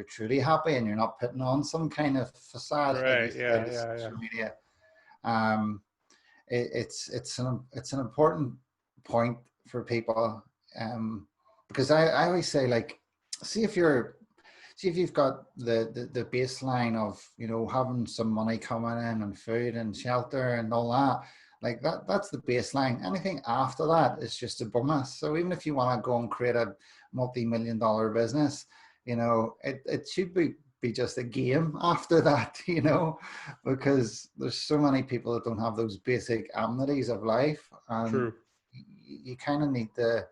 truly happy and you're not putting on some kind of facade, like you Right. said, Yeah. to Yeah. Yeah. social media. um it's an important point for people, because I always say, like, see if you've got the baseline of, having some money coming in and food and shelter and all that, like that's the baseline. Anything after that is just a bonus. So even if you want to go and create a multi-million-dollar business, it should be just a game after that, because there's so many people that don't have those basic amenities of life, and True. you kind of need to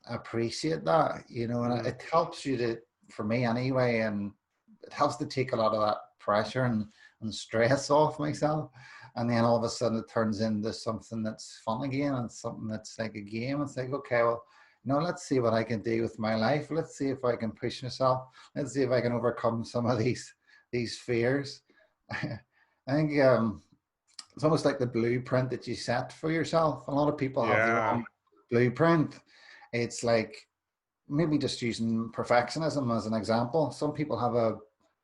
appreciate that, and it helps you to, for me anyway, and it helps to take a lot of that pressure and stress off myself. And then all of a sudden it turns into something that's fun again, and something that's like a game. It's like, okay, well, let's see what I can do with my life. Let's see if I can push myself. Let's see if I can overcome some of these fears. I think it's almost like the blueprint that you set for yourself. A lot of people have the Yeah. wrong blueprint. It's like, maybe just using perfectionism as an example. Some people have a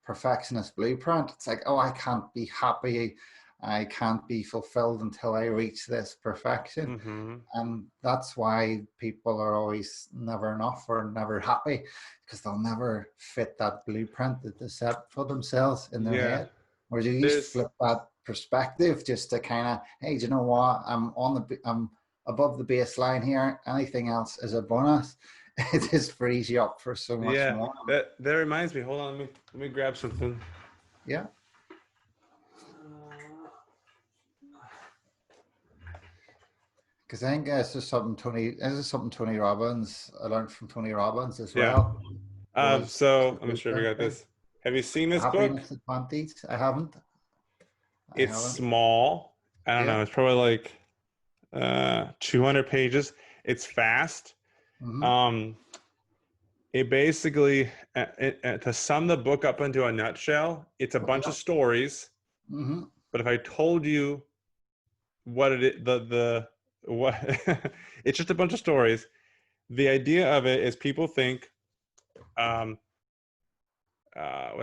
perfectionist blueprint. It's like, oh, I can't be happy, I can't be fulfilled until I reach this perfection. Mm-hmm. And that's why people are always never enough or never happy, because they'll never fit that blueprint that they set for themselves in their Yeah. head. Whereas you just There's flip that perspective, just to kind of, hey, do you know what? I'm above the baseline here. Anything else is a bonus. It just frees you up for so much Yeah. more. That reminds me. Hold on. Let me grab something. Yeah. Because I think this is something Tony Robbins, I learned from Tony Robbins as Yeah. well. Was So I'm not sure if you got this. Have you seen this book? Happiness Advantage. I haven't. It's small. I don't know. Yeah. It's probably like 200 pages. It's fast. Mm-hmm. It basically, to sum the book up into a nutshell, it's a bunch of stories. Mm-hmm. But if I told you what it is, what it's just a bunch of stories. The idea of it is people think, what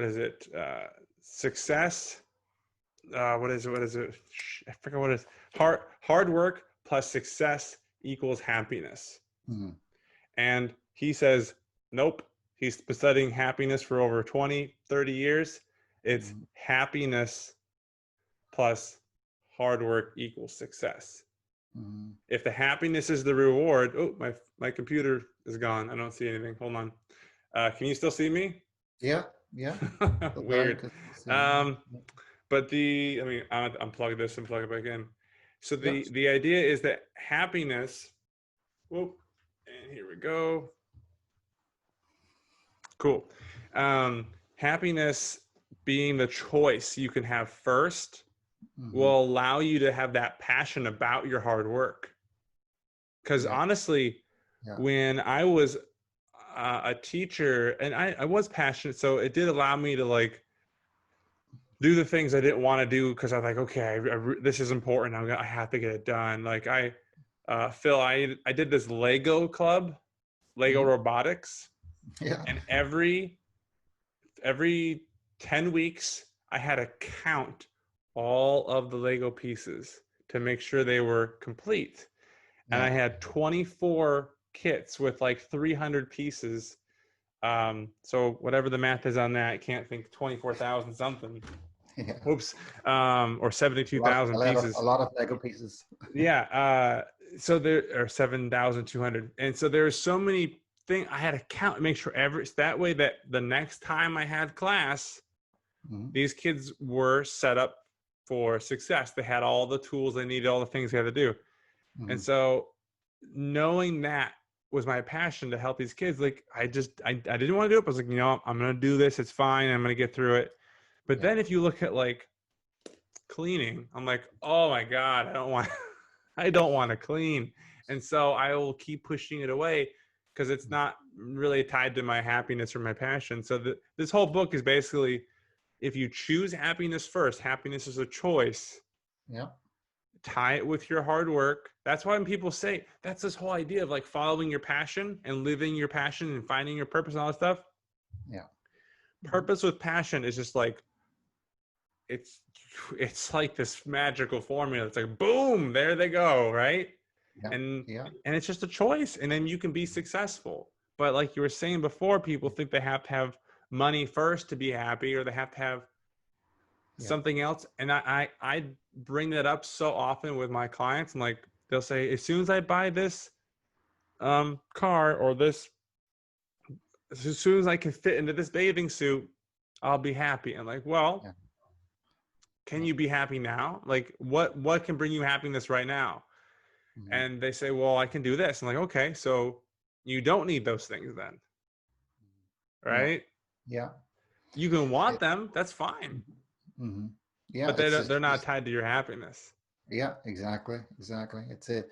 is it? Success. What is it? I forget what it is. Hard work plus success equals happiness. Mm-hmm. And he says, nope. He's been studying happiness for over 20, 30 years. It's happiness plus hard work equals success. Mm-hmm. If the happiness is the reward, oh, my computer is gone. I don't see anything. Hold on. Can you still see me? Yeah. Yeah. Weird. But I'll unplug this and plug it back in. So the idea is that happiness, whoop, and here we go. Cool. Happiness being the choice you can have first will allow you to have that passion about your hard work. Because honestly, when I was a teacher, and I was passionate, so it did allow me to like do the things I didn't want to do, because I was like, okay, this is important. I have to get it done. Like Phil, I did this Lego club, Lego robotics. Yeah. And every 10 weeks, I had to count all of the Lego pieces to make sure they were complete. And I had 24 kits with like 300 pieces. So whatever the math is on that, I can't think, 24,000 something. Yeah. Oops. Or 72,000 pieces. A lot of Lego pieces. Yeah. So there are 7,200. And so there's so many things I had to count and make sure that way that the next time I had class, these kids were set up for success. They had all the tools they needed, all the things they had to do. And so knowing that was my passion, to help these kids. Like I didn't want to do it, but I was like, I'm going to do this. It's fine. I'm going to get through it. But then if you look at like cleaning, I'm like, oh my God, I don't want to clean. And so I will keep pushing it away, because it's not really tied to my happiness or my passion. So this whole book is basically, if you choose happiness first, happiness is a choice. Yeah. tie it with your hard work. That's why when people say that's this whole idea of like following your passion and living your passion and finding your purpose and all that stuff. Yeah. Purpose with passion is just like it's like this magical formula. It's like boom, there they go, right? Yeah. And Yeah. and it's just a choice, and then you can be successful. But like you were saying before, people think they have to have money first to be happy, or they have to have Yeah. something else. And I bring that up so often with my clients. I'm like, they'll say, as soon as I buy this car, or this, as soon as I can fit into this bathing suit, I'll be happy. I'm like, well, Yeah. can you be happy now? Like what can bring you happiness right now? Mhm. And they say, well, I can do this. I'm like, okay, so you don't need those things then, right? Yeah. You can want It, them, that's fine, hmm Yeah. but It's they're not just, tied to your happiness. yeah, exactly. Exactly. It's a,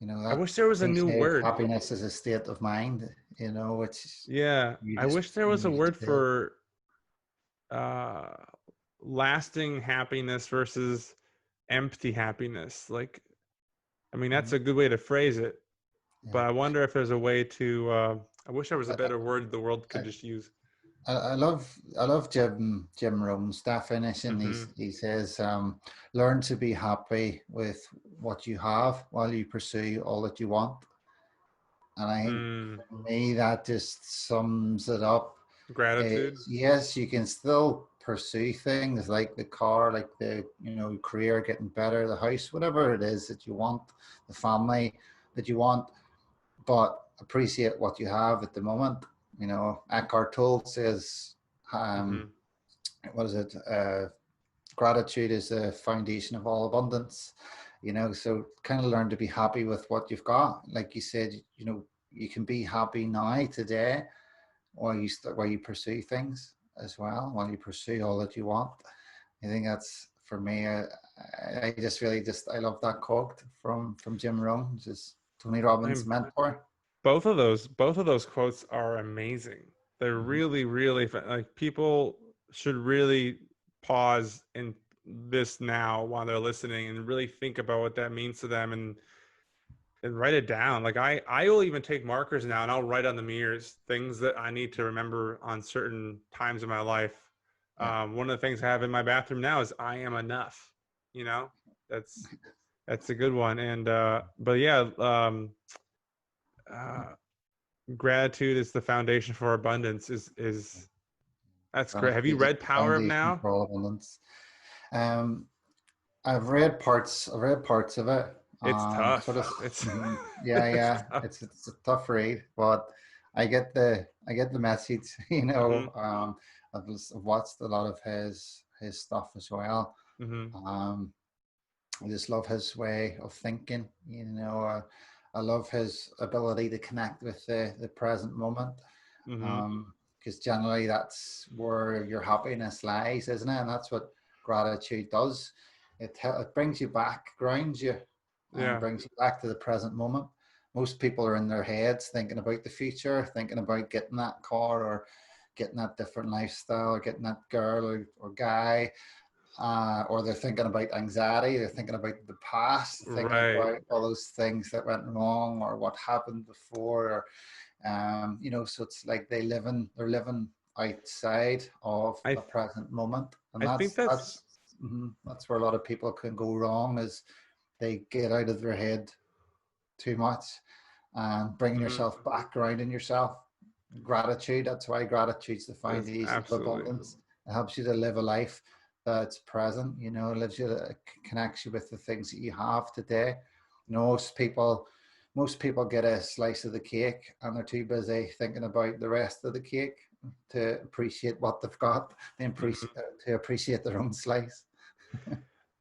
I that wish there was a new cliche of word. happiness is a state of mind, which Yeah, you I just, wish there was a you just word feel. for uh lasting happiness versus empty happiness. Like, I mean, that's Mhm. a good way to phrase it, but Yeah. I wonder if there's a way to I wish there was a I, better word the world I, could just use. I love Jim Rohn's definition. Hmm. He says, learn to be happy with what you have while you pursue all that you want. And I think Mm, for me that just sums it up. gratitude. Yes, you can still pursue things like the car, like the career getting better, the house, whatever it is that you want, the family that you want, but appreciate what you have at the moment. Eckhart Tolle says, um, Hmm. what is it? Gratitude is the foundation of all abundance. So kind of learn to be happy with what you've got. Like you said, you can be happy now, today, while you pursue things as well, while you pursue all that you want. I think that's for me. I just really I love that quote from Jim Rohn, just Tony I Robbins' mean, mentor. both of those quotes are amazing. They're Mhm. really, really like people should really pause in this now while they're listening and really think about what that means to them, and write it down. Like I will even take markers now and I'll write on the mirrors things that I need to remember on certain times in my life. Yeah. One of the things I have in my bathroom now is I am enough. You know, that's that's a good one. And but yeah, uh, gratitude is the foundation for abundance. Is That's great. Have you Gratitude is read the Power of foundation Now? for all abundance. Um, I've read parts. I've read parts of it. It's Sort of. tough. It's Yeah, it's yeah. tough. It's a tough read, but I get the message. Hmm. I've watched a lot of his stuff as well. Hmm. Um, I just love his way of thinking. I love his ability to connect with the present moment. Hmm. Because generally that's where your happiness lies, isn't it? And that's what gratitude does. It brings you back, grounds you, and Yeah. brings you back to the present moment. Most people are in their heads thinking about the future, thinking about getting that car or getting that different lifestyle or getting that girl or guy, or they're thinking about anxiety, they're thinking about the past, thinking Right. about all those things that went wrong or what happened before, so it's like they're living outside of I the present moment, and I think that's that's where a lot of people can go wrong, is they get out of their head too much and bringing mhm, yourself back, grounding yourself. Gratitude, that's why gratitude's the that's foundation of absolutely. abundance. It helps you to live a life that's present, lives you, connects you with the things that you have today. Most people get a slice of the cake and they're too busy thinking about the rest of the cake to appreciate what they've got, Mhm. to appreciate their own slice.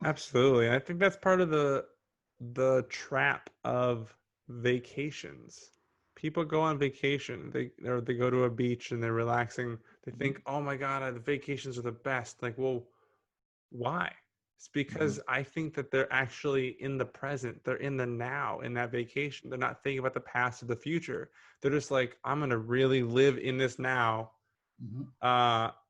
Absolutely. And I think that's part of the trap of vacations. People go on vacation, they go to a beach and they're relaxing. They think, "Oh my God, the vacations are the best." Like, well, why? It's Mhm. because I think that they're actually in the present. They're in the now in that vacation. They're not thinking about the past or the future. They're just like, I'm gonna really live in this now. Mhm.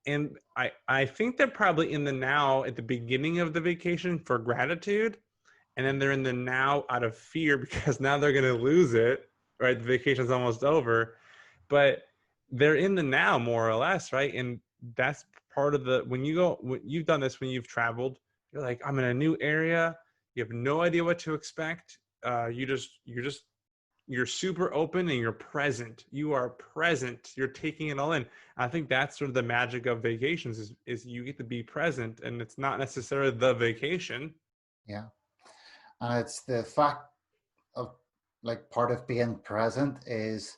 And I think they're probably in the now at the beginning of the vacation for gratitude, and then they're in the now out of fear because now they're going to lose it, right? The vacation's almost over, but they're in the now more or less, right? And that's part of the, when you've done this, when you've traveled, you're like, I'm in a new area. You have no idea what to expect. You're super open and you're present. You are present. You're taking it all in. I think that's sort of the magic of vacations is you get to be present, and it's not necessarily the vacation. Yeah. And it's the fact of, like, part of being present is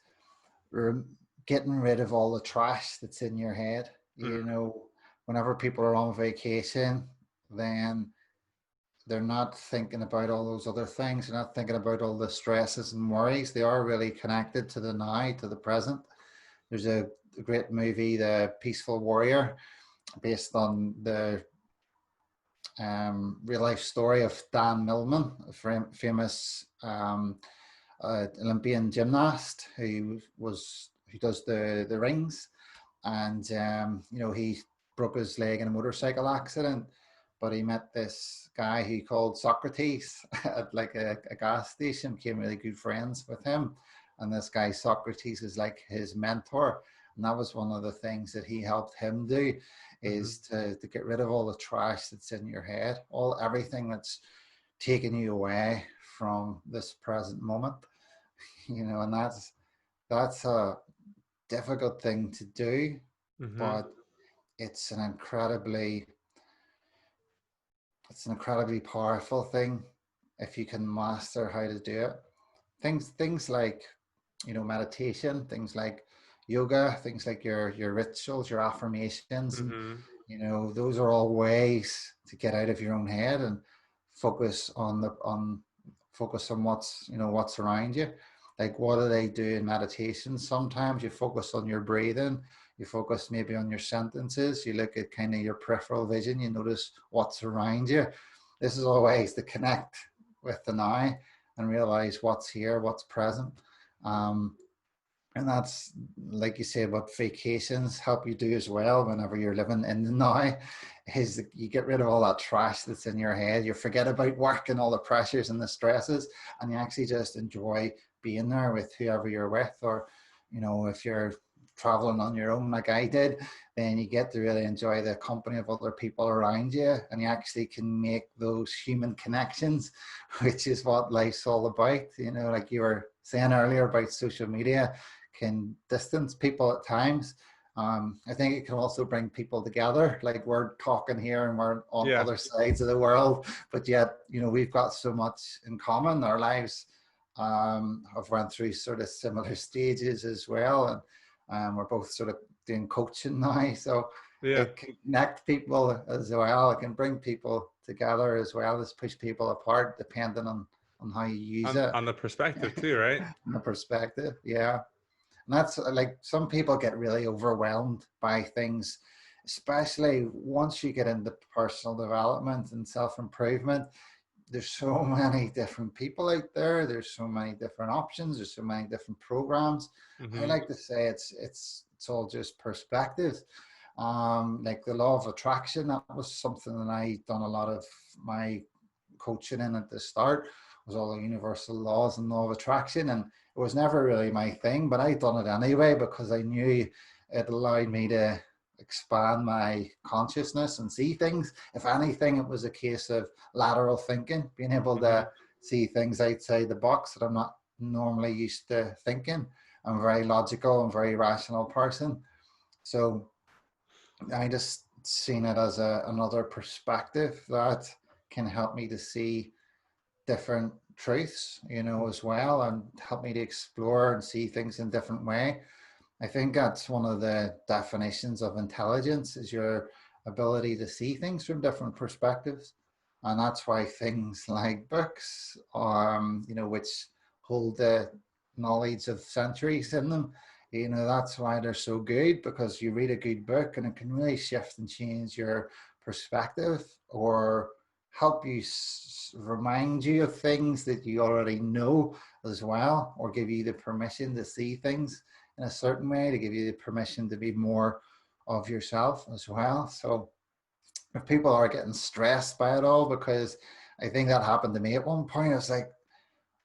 getting rid of all the trash that's in your head. You know, whenever people are on vacation, then they're not thinking about all those other things. They're not thinking about all the stresses and worries. They are really connected to the now, to the present. There's a great movie, The Peaceful Warrior, based on the real life story of Dan Millman, a famous Olympian gymnast who does the rings, and you know, he broke his leg in a motorcycle accident, but he met this guy he called Socrates at like a gas station, became really good friends with him, and this guy Socrates is like his mentor, and that was one of the things that he helped him do, is to get rid of all the trash that's in your head, everything that's taking you away from this present moment. You know, and that's a difficult thing to do, but it's an incredibly powerful thing if you can master how to do it. Things like, you know, meditation, things like yoga, things like your rituals, your affirmations, you know, those are all ways to get out of your own head and focus on what's, you know, what's around you. Like, what do they do in meditation? Sometimes you focus on your breathing, you focus maybe on your sentences, you look at kind of your peripheral vision, you notice what's around you. This is all ways to connect with the now and realize what's here, what's present. And that's, like you say, what vacations help you do as well whenever you're living in the now, is you get rid of all that trash that's in your head. You forget about work and all the pressures and the stresses, and you actually just enjoy being there with whoever you're with. Or, you know, if you're traveling on your own like I did, then you get to really enjoy the company of other people around you, and you actually can make those human connections, which is what life's all about. You know, like you were saying earlier about social media can distance people at times. I think it can also bring people together. Like, we're talking here and we're on other sides of the world, but yet, you know, we've got so much in common. Our lives have went through sort of similar stages as well, and we're both sort of doing coaching now, so it can connect people as well. It can bring people together as well as push people apart, depending on how you use it. On the perspective too, right? On the perspective, yeah. And that's like, some people get really overwhelmed by things, especially once you get into personal development and self-improvement. There's so many different people out there. There's so many different options. There's so many different programs. I like to say it's all just perspective. Like the law of attraction, that was something that I done a lot of my coaching in at the start, was all the universal laws and law of attraction, and it was never really my thing, but I done it anyway because I knew it allowed me to expand my consciousness and see things. If anything, it was a case of lateral thinking, being able to see things outside the box that I'm not normally used to thinking. I'm a very logical and very rational person, so I just seen it as another perspective that can help me to see different truths, you know, as well, and help me to explore and see things in a different way. I think that's one of the definitions of intelligence, is your ability to see things from different perspectives. And that's why things like books, you know, which hold the knowledge of centuries in them, you know, that's why they're so good, because you read a good book and it can really shift and change your perspective, or help you remind you of things that you already know as well, or give you the permission to see things in a certain way, to give you the permission to be more of yourself as well. So if people are getting stressed by it all, because I think that happened to me at one point. I was like,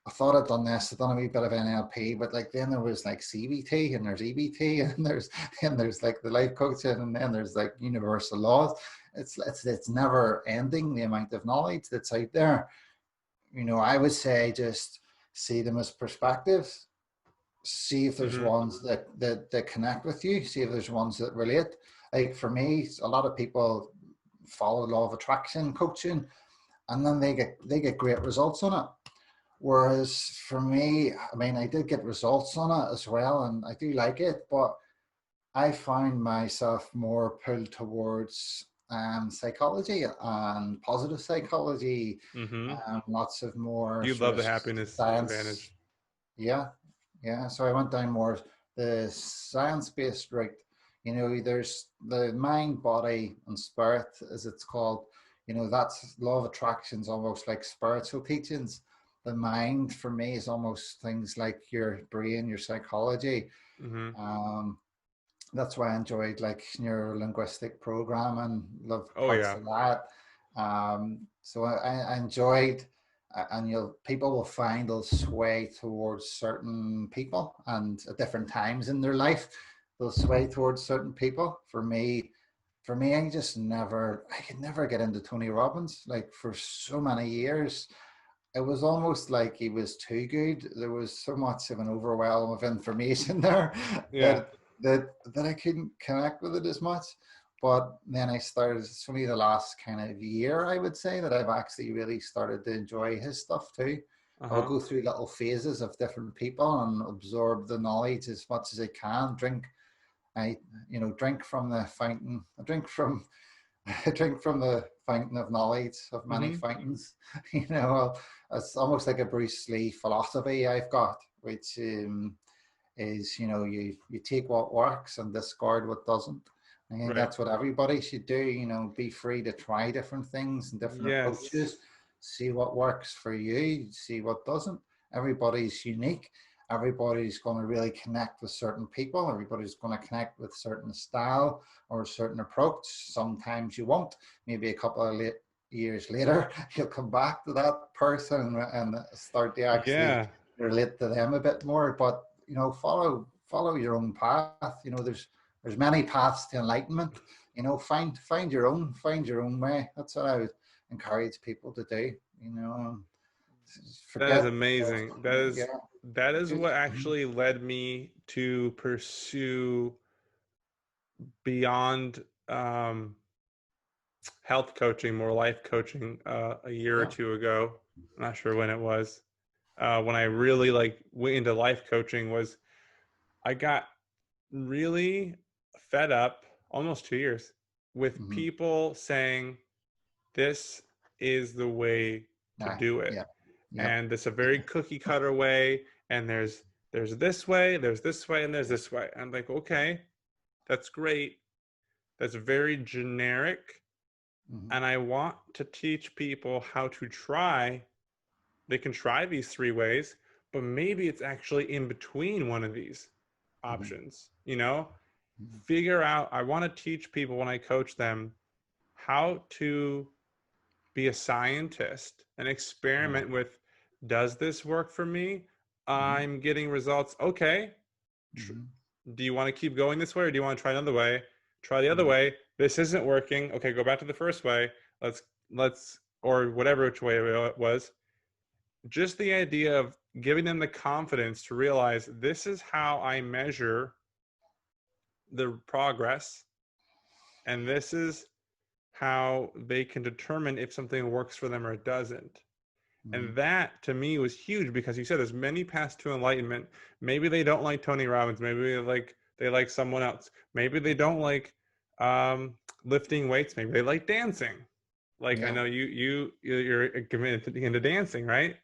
I thought I'd done this, I'd done a wee bit of NLP, but like then there was like CBT and there's EBT and there's like the life coaching and then there's like universal laws. It's never ending, the amount of knowledge that's out there. I would say just see them as perspectives. See if there's ones that connect with you. See if there's ones that relate. Like for me, a lot of people follow law of attraction coaching, and then they get great results on it. Whereas for me, I mean, I did get results on it as well, and I do like it, but I find myself more pulled towards psychology and positive psychology, lots of more You sort love of the happiness science. advantage. Yeah. So I went down more the science-based route. There's the mind, body, and spirit, as it's called. That's law of attraction's almost like spiritual teachings. The mind for me is almost things like your brain, your psychology. That's why I enjoyed like neuro-linguistic programming, loved parts of that. So I enjoyed, and people will find they'll sway towards certain people, and at different times in their life, they'll sway towards certain people. For me, I could never get into Tony Robbins. Like for so many years, it was almost like he was too good. There was so much of an overwhelm of information there that I couldn't connect with it as much. But then I started, it's only the last kind of year, I would say, that I've actually really started to enjoy his stuff too. I'll go through little phases of different people and absorb the knowledge as much as I can. Drink from the fountain. I drink from the fountain of knowledge of many fountains. It's almost like a Bruce Lee philosophy I've got, which is you take what works and discard what doesn't. I think that's what everybody should do. Be free to try different things and different approaches. See what works for you. See what doesn't. Everybody's unique. Everybody's going to really connect with certain people. Everybody's going to connect with certain style or a certain approach. Sometimes you won't. Maybe a couple of years later, you'll come back to that person and start to actually relate to them a bit more. But follow your own path. There's many paths to enlightenment. Find your own way. That's what I would encourage people to do. That is amazing. That is what actually led me to pursue beyond health coaching, more life coaching a year or two ago. I'm not sure when it was. When I really went into life coaching was I got really fed up, almost 2 years, with people saying this is the way to do it. And it's a very cookie cutter way, and there's this way, there's this way, and there's this way. I'm like, okay, that's great. That's very generic. And I want to teach people how to try. They can try these 3 ways, but maybe it's actually in between one of these options, figure out. I want to teach people when I coach them how to be a scientist and experiment with, does this work for me? I'm getting results. Okay. Do you want to keep going this way, or do you want to try another way? Try the other way. This isn't working. Okay, go back to the first way. Let's or whatever which way it was. Just the idea of giving them the confidence to realize this is how I measure the progress, and this is how they can determine if something works for them or it doesn't. And that to me was huge, because you said there's many paths to enlightenment. Maybe they don't like Tony Robbins. Maybe they like someone else. Maybe they don't like lifting weights. Maybe they like dancing. I know you're committed into dancing, right?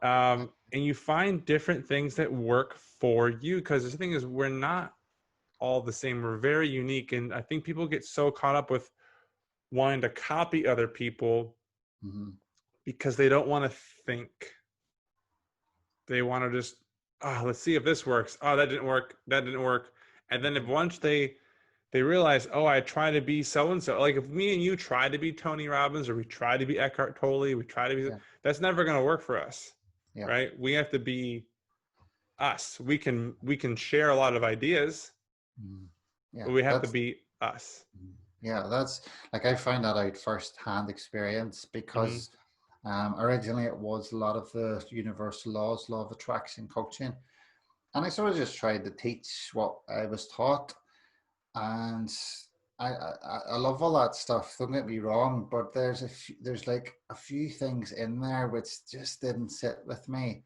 And you find different things that work for you, because the thing is, we're not all the same. We're very unique. And I think people get so caught up with wanting to copy other people because they don't want to think. They want to just, let's see if this works. Oh, that didn't work. And then once they they realize, oh, I try to be so and so. Like if me and you try to be Tony Robbins or we try to be Eckhart Tolle, we try to be, Yeah. that's never going to work for us, Yeah. right? We have to be us. We can share a lot of ideas, Mm. Yeah. but we have to That's be us. yeah. That's like I found that out firsthand experience Hmm. because originally it was a lot of the universal laws, law of attraction coaching, and I sort of just tried to teach what I was taught, and I love all that stuff. Don't get me wrong, but there's like a few things in there which just didn't sit with me,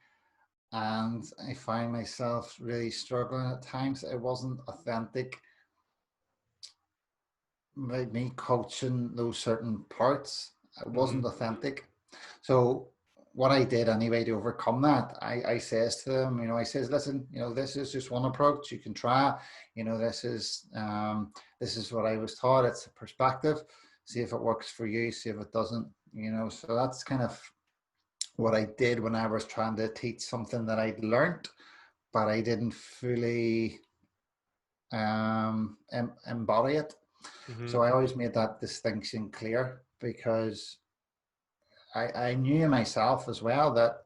and I find myself really struggling at times. It wasn't authentic, me coaching those certain parts. It Hmm. wasn't authentic. So what I did anyway to overcome that, I says to them, I says, listen, this is just one approach you can try. This is what I was taught. It's a perspective. See if it works for you. See if it doesn't. So that's kind of what I did when I was trying to teach something that I'd learned, but I didn't fully embody it. Hmm. So I always made that distinction clear because I knew myself as well that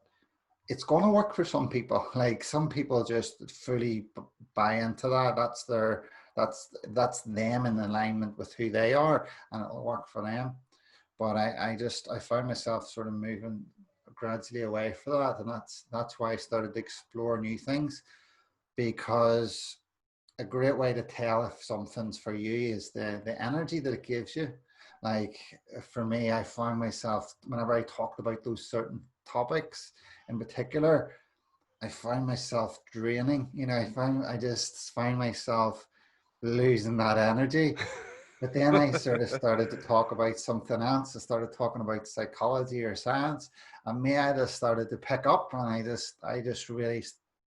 it's going to work for some people. Like some people just fully buy into that. That's them in alignment with who they are, and it'll work for them. But I found myself sort of moving gradually away from that, and that's why I started to explore new things because a great way to tell if something's for you is the energy that it gives you. Like for me, I found myself whenever I talked about those certain topics in particular, I found myself draining. I just find myself losing that energy. But then I sort of started to talk about something else. I started talking about psychology or science, and me, I just started to pick up, and I just really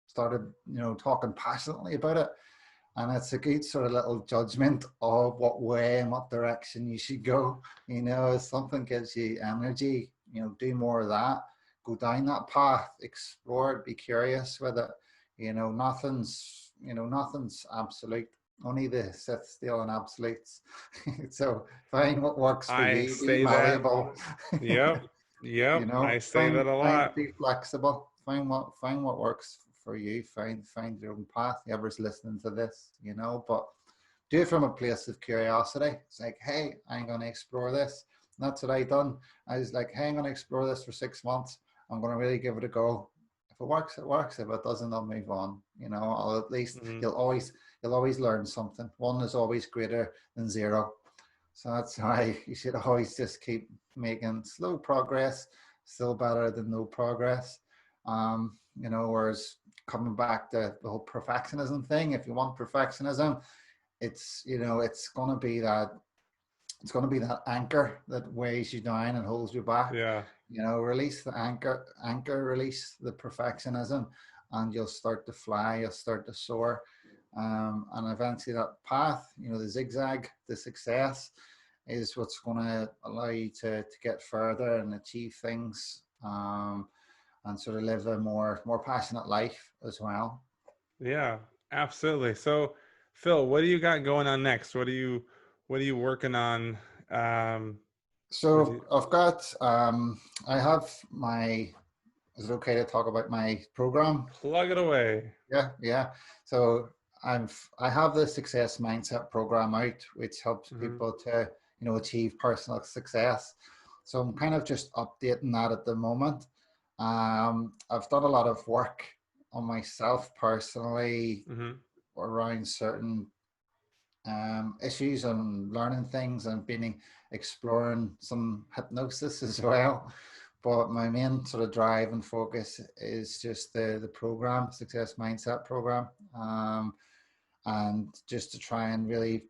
started, talking passionately about it. And it's a good sort of little judgment of what way and what direction you should go. If something gives you energy, do more of that. Go down that path, explore it, be curious with it. Nothing's absolute. Only the Sith steal and absolutes. So find what works for I you. Be say that. malleable. Yep. Yep. I say that Find a find lot. be flexible. Find what works for you. Find your own path. Whoever's listening to this, but do it from a place of curiosity. It's like, hey, I'm going to explore this. And that's what I done. I was like, hey, I'm going to explore this for 6 months. I'm going to really give it a go. If it works, it works. If it doesn't, I'll move on. I'll at least Hmm. you'll always learn something. One is always greater than zero. So that's why you should always just keep making slow progress, still better than no progress. Whereas coming back to the whole perfectionism thing, if you want perfectionism, it's going to be that anchor that weighs you down and holds you back. Yeah. Release the anchor, release the perfectionism, and you'll start to fly, you'll start to soar. And eventually that path, the zigzag, the success is what's going to allow you to get further and achieve things, and sort of live a more passionate life as well. Yeah. Absolutely. So, Phil, what do you got going on next? What are you working on? Um, what do So you, I've got, I have my, is it okay to talk about my program? plug it away. Yeah, yeah. So I have the success mindset program out, which helps Hmm. people to achieve personal success. So I'm kind of just updating that at the moment. I've done a lot of work on myself personally Hmm. around certain issues and learning things and been exploring some hypnosis as well. But my main sort of drive and focus is just the program, Success Mindset program, and just to try and really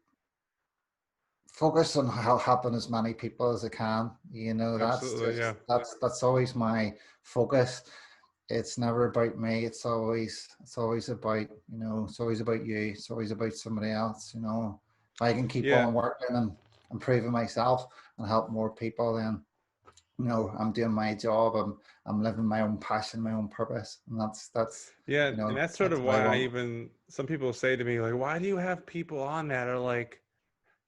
focus on how helping as many people as I can. That's Absolutely. just Yeah. that's always my focus. It's never about me. It's always about it's always about you. It's always about somebody else. If I can keep Yeah. on working and improving myself and help more people, then I'm doing my job. I'm living my own passion, my own purpose, and that's Yeah. And that's sort that's of what I why want. some people say to me, like, why do you have people on that are like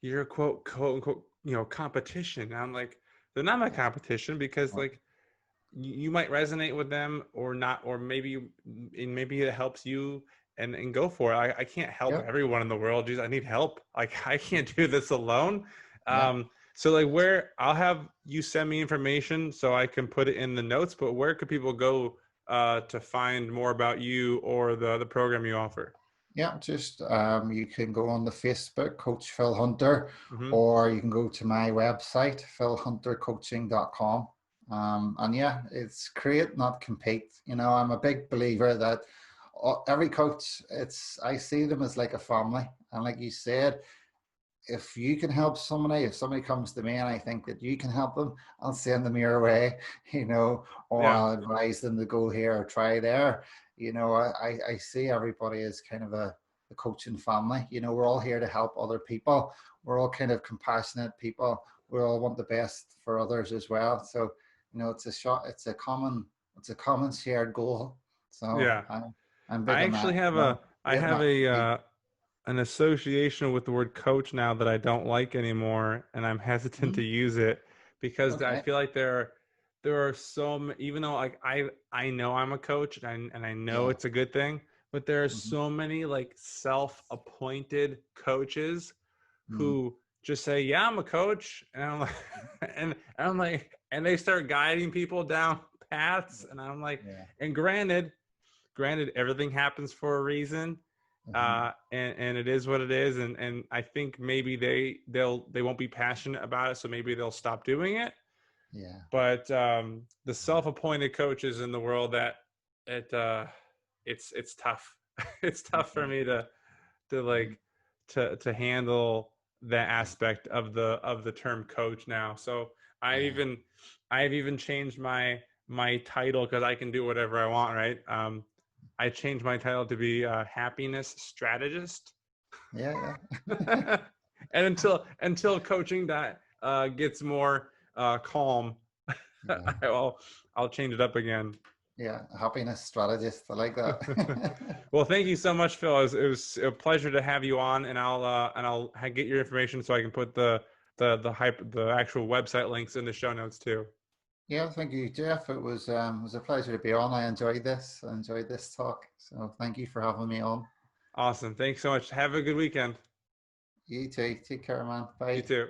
your quote unquote, competition. And I'm like, they're not my competition because Well, like you might resonate with them or not, or maybe it helps you and go for it. I can't help yeah, everyone in the world. Geez, I need help. Like I can't do this alone. yeah. So like where I'll have you send me information so I can put it in the notes, but where could people go to find more about you or the program you offer? Yeah, just you can go on the Facebook, Coach Phil Hunter, Hmm. or you can go to my website, philhuntercoaching.com. And yeah, it's create, not compete. I'm a big believer that every coach, I see them as like a family. And like you said, if you can help somebody, if somebody comes to me and I think that you can help them, I'll send them your way, or Yeah. I'll advise them to go here or try there. I see everybody as kind of a coaching family. We're all here to help other people. We're all kind of compassionate people. We all want the best for others as well. So, it's a common shared goal. So Yeah. I'm big I on actually that. have I Create, have not compete. an association with the word coach now that I don't like anymore, and I'm hesitant to Mhm. use it because I Okay. feel like there are even though like I know I'm a coach and I know Yeah. it's a good thing, but there are Mhm. so many like self-appointed coaches Mhm. who just say, "Yeah, I'm a coach," and I'm like, and they start guiding people down paths, and I'm like, Yeah. and granted, everything happens for a reason, Mhm. and it is what it is, and I think maybe they won't be passionate about it, so maybe they'll stop doing it. Yeah. But the self-appointed coaches in the world, that it it's tough. It's tough for Yeah. me to like to handle that aspect of the term coach now. So I Yeah. even I've even changed my title because I can do whatever I want, right? I changed my title to be a happiness strategist. Yeah. And until coaching that gets more calm, Yeah. I'll change it up again. Yeah. Happiness strategist. I like that. Well, thank you so much, Phil. It was a pleasure to have you on, and I'll get your information so I can put the actual website links in the show notes too. Yeah. Thank you, Jeff. It was a pleasure to be on. I enjoyed this. I enjoyed this talk. So thank you for having me on. Awesome. Thanks so much. Have a good weekend. You too. Take care, man. You Bye. too.